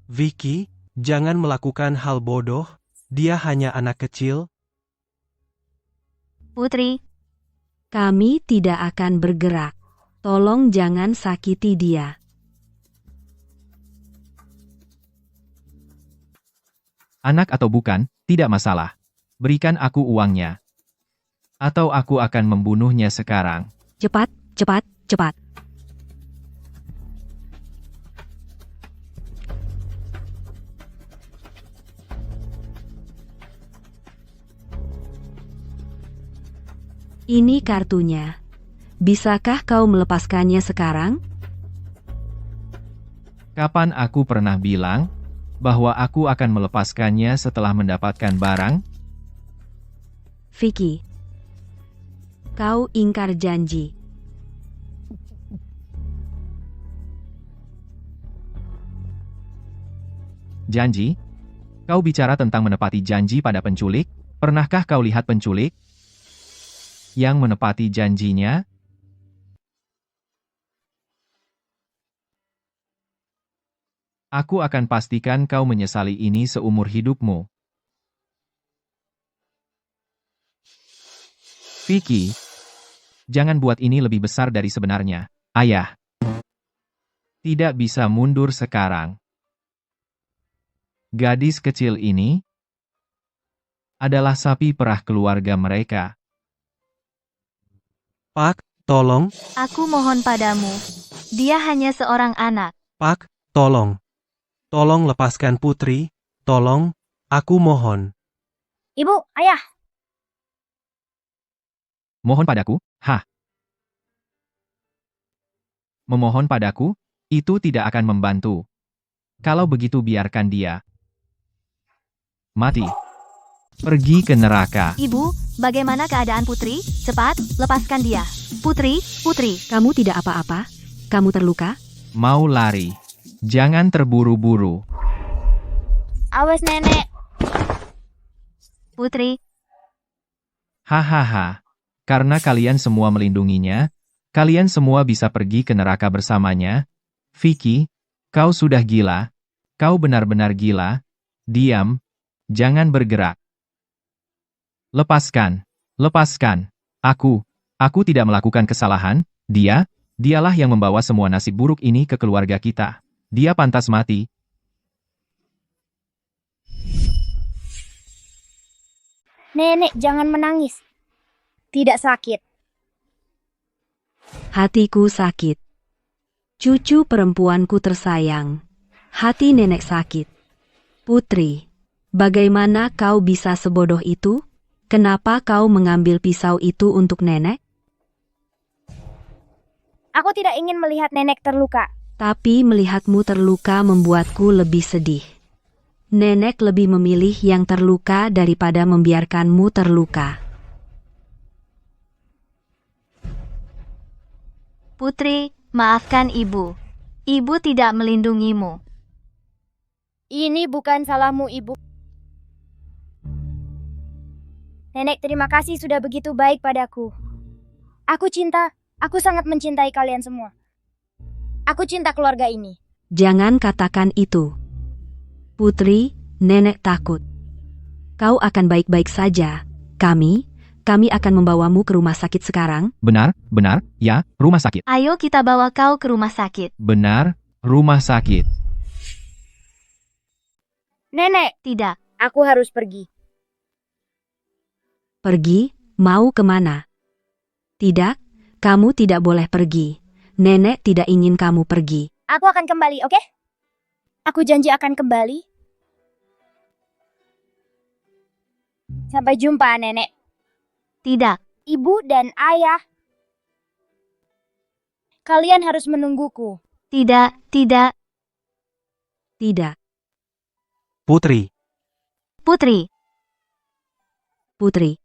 Vicky, jangan melakukan hal bodoh, dia hanya anak kecil. Putri, Kami tidak akan bergerak. Tolong jangan sakiti dia. Anak atau bukan, tidak masalah. Berikan aku uangnya. Atau aku akan membunuhnya sekarang. Cepat, cepat, cepat. Ini kartunya. Bisakah kau melepaskannya sekarang? Kapan aku pernah bilang bahwa aku akan melepaskannya setelah mendapatkan barang? Vicky, kau ingkar janji. Janji? Kau bicara tentang menepati janji pada penculik? Pernahkah kau lihat penculik yang menepati janjinya? Aku akan pastikan kau menyesali ini seumur hidupmu. Vicky, jangan buat ini lebih besar dari sebenarnya. Ayah, tidak bisa mundur sekarang. Gadis kecil ini adalah sapi perah keluarga mereka. Pak, tolong. aku mohon padamu. Dia hanya seorang anak. Pak, tolong. Tolong lepaskan Putri. Tolong, aku mohon. Ibu, ayah. Mohon padaku? Hah? Memohon padaku? Itu tidak akan membantu. Kalau begitu biarkan dia mati. Pergi ke neraka. Ibu, Bagaimana keadaan Putri? Cepat, lepaskan dia. Putri, Putri. Kamu tidak apa-apa? Kamu terluka? Mau lari. Jangan terburu-buru. Awas nenek. Putri, Hahaha. Karena kalian semua melindunginya, kalian semua bisa pergi ke neraka bersamanya. Vicky, kau sudah gila. Kau benar-benar gila. Diam. Jangan bergerak. Lepaskan. Lepaskan. Aku tidak melakukan kesalahan. Dialah yang membawa semua nasib buruk ini ke keluarga kita. Dia pantas mati. Nenek, jangan menangis. Tidak sakit. Hatiku sakit. Cucu perempuanku tersayang. Hati nenek sakit. Putri, bagaimana kau bisa sebodoh itu? Kenapa kau mengambil pisau itu untuk nenek? Aku tidak ingin melihat nenek terluka. Tapi melihatmu terluka membuatku lebih sedih. Nenek lebih memilih yang terluka daripada membiarkanmu terluka. Putri, maafkan ibu. Ibu tidak melindungimu. Ini bukan salahmu, Ibu. Nenek, terima kasih sudah begitu baik padaku. Aku sangat mencintai kalian semua. Aku cinta keluarga ini. Jangan katakan itu. Putri, nenek takut. Kau akan baik-baik saja. Kami akan membawamu ke rumah sakit sekarang. Benar, ya, rumah sakit. Ayo kita bawa kau ke rumah sakit. Benar, rumah sakit. Nenek, Tidak, aku harus pergi. Pergi? Mau kemana? Tidak, kamu tidak boleh pergi. Nenek tidak ingin kamu pergi. Aku akan kembali, oke? Aku janji akan kembali. Sampai jumpa, Nenek. tidak. Ibu dan ayah. Kalian harus menungguku. Tidak. Tidak, Putri, Putri, Putri.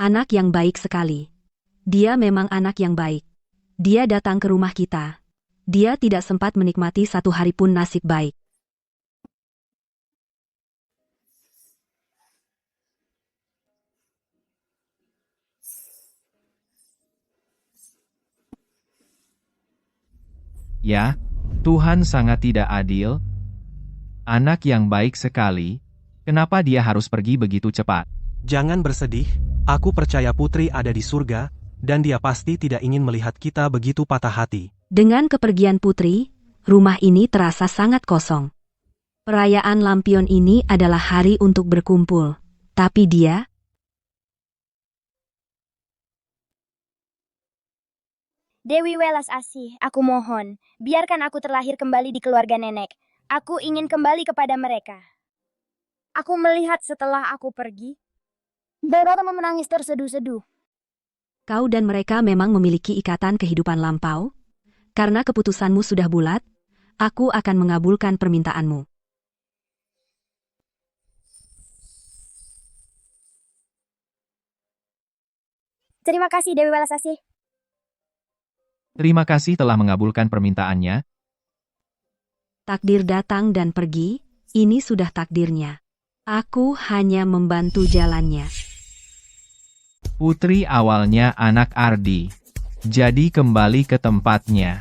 Anak yang baik sekali. Dia memang anak yang baik. Dia datang ke rumah kita. Dia tidak sempat menikmati satu hari pun nasib baik. Ya, Tuhan sangat tidak adil. Anak yang baik sekali. Kenapa dia harus pergi begitu cepat? jangan bersedih. Aku percaya Putri ada di surga, dan dia pasti tidak ingin melihat kita begitu patah hati. Dengan kepergian Putri, rumah ini terasa sangat kosong. Perayaan lampion ini adalah hari untuk berkumpul. Tapi dia, Dewi Welas Asih, aku mohon, biarkan aku terlahir kembali di keluarga nenek. Aku ingin kembali kepada mereka. Aku melihat setelah aku pergi, Dorota menangis terseduh-seduh. kau dan mereka memang memiliki ikatan kehidupan lampau. Karena keputusanmu sudah bulat, aku akan mengabulkan permintaanmu. Terima kasih Dewi Welas Asih. Terima kasih telah mengabulkan permintaannya. Takdir datang dan pergi, ini sudah takdirnya. Aku hanya membantu jalannya. Putri awalnya anak Ardi. Jadi kembali ke tempatnya.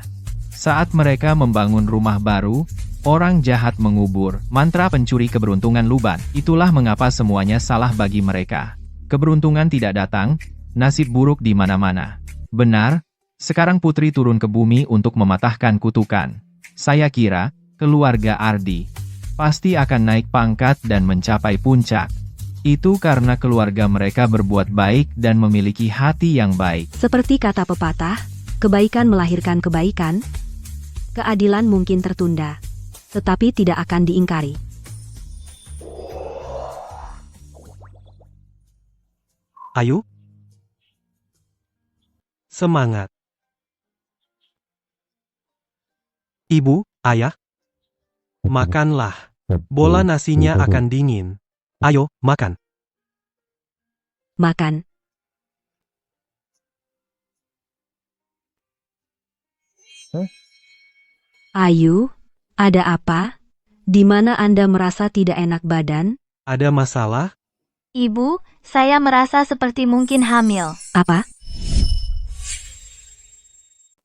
Saat mereka membangun rumah baru, orang jahat mengubur mantra pencuri keberuntungan Luban. Itulah mengapa semuanya salah bagi mereka. Keberuntungan tidak datang, nasib buruk di mana-mana. Benar, sekarang Putri turun ke bumi untuk mematahkan kutukan. Saya kira, keluarga Ardi pasti akan naik pangkat dan mencapai puncak. Itu karena keluarga mereka berbuat baik dan memiliki hati yang baik. Seperti kata pepatah, Kebaikan melahirkan kebaikan. Keadilan mungkin tertunda, tetapi tidak akan diingkari. Ayo. Semangat. Ibu, ayah. Makanlah. Bola nasinya akan dingin. Ayo, makan. Makan. Ayu, ada apa? Di mana Anda merasa tidak enak badan? Ada masalah? Ibu, saya merasa seperti mungkin hamil. Apa?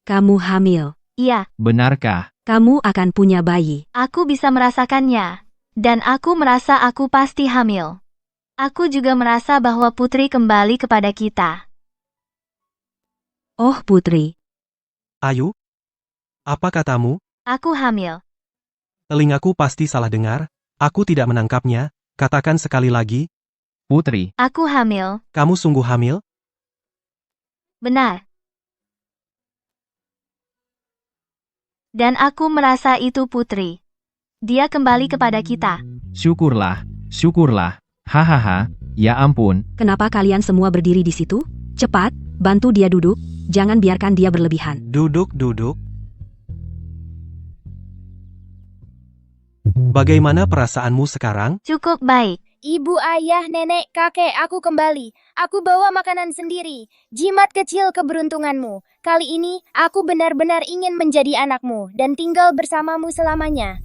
Kamu hamil. Iya, Benarkah? Kamu akan punya bayi. aku bisa merasakannya. Dan aku merasa aku pasti hamil. Aku juga merasa bahwa Putri kembali kepada kita. Oh putri, Ayu? Apa katamu? Aku hamil. Telingaku pasti salah dengar. Aku tidak menangkapnya. Katakan sekali lagi. Putri, Aku hamil. Kamu sungguh hamil? Benar. Dan aku merasa itu Putri. Dia kembali kepada kita. syukurlah, syukurlah. Hahaha, ya ampun. kenapa kalian semua berdiri di situ? Cepat, bantu dia duduk. Jangan biarkan dia berlebihan. Duduk, duduk. Bagaimana perasaanmu sekarang? Cukup baik. Ibu, ayah, nenek, kakek, aku kembali. Aku bawa makanan sendiri. Jimat kecil keberuntunganmu. Kali ini, aku benar-benar ingin menjadi anakmu dan tinggal bersamamu selamanya.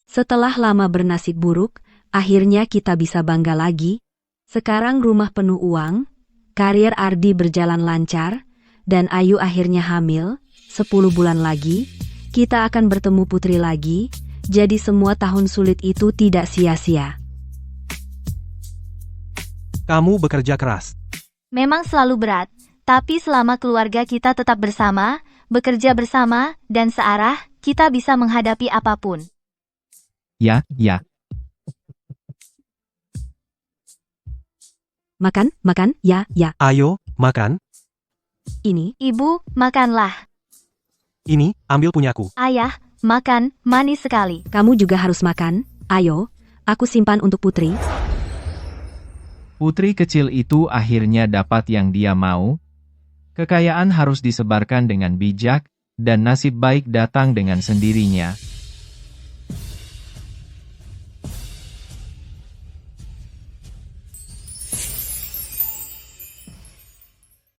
Setelah lama bernasib buruk, akhirnya kita bisa bangga lagi. Sekarang rumah penuh uang, karir Ardi berjalan lancar, dan Ayu akhirnya hamil. 10 bulan lagi, kita akan bertemu Putri lagi. Jadi semua tahun sulit itu tidak sia-sia. Kamu bekerja keras. Memang selalu berat, tapi selama keluarga kita tetap bersama, bekerja bersama, dan searah, kita bisa menghadapi apapun. Ya, ya. Makan, makan, ya, ya. Ayo, makan. Ini, Ibu, makanlah. Ini, ambil punyaku. Ayah, makan, manis sekali. kamu juga harus makan. Ayo, aku simpan untuk Putri. Putri kecil itu akhirnya dapat yang dia mau. Kekayaan harus disebarkan dengan bijak, dan nasib baik datang dengan sendirinya.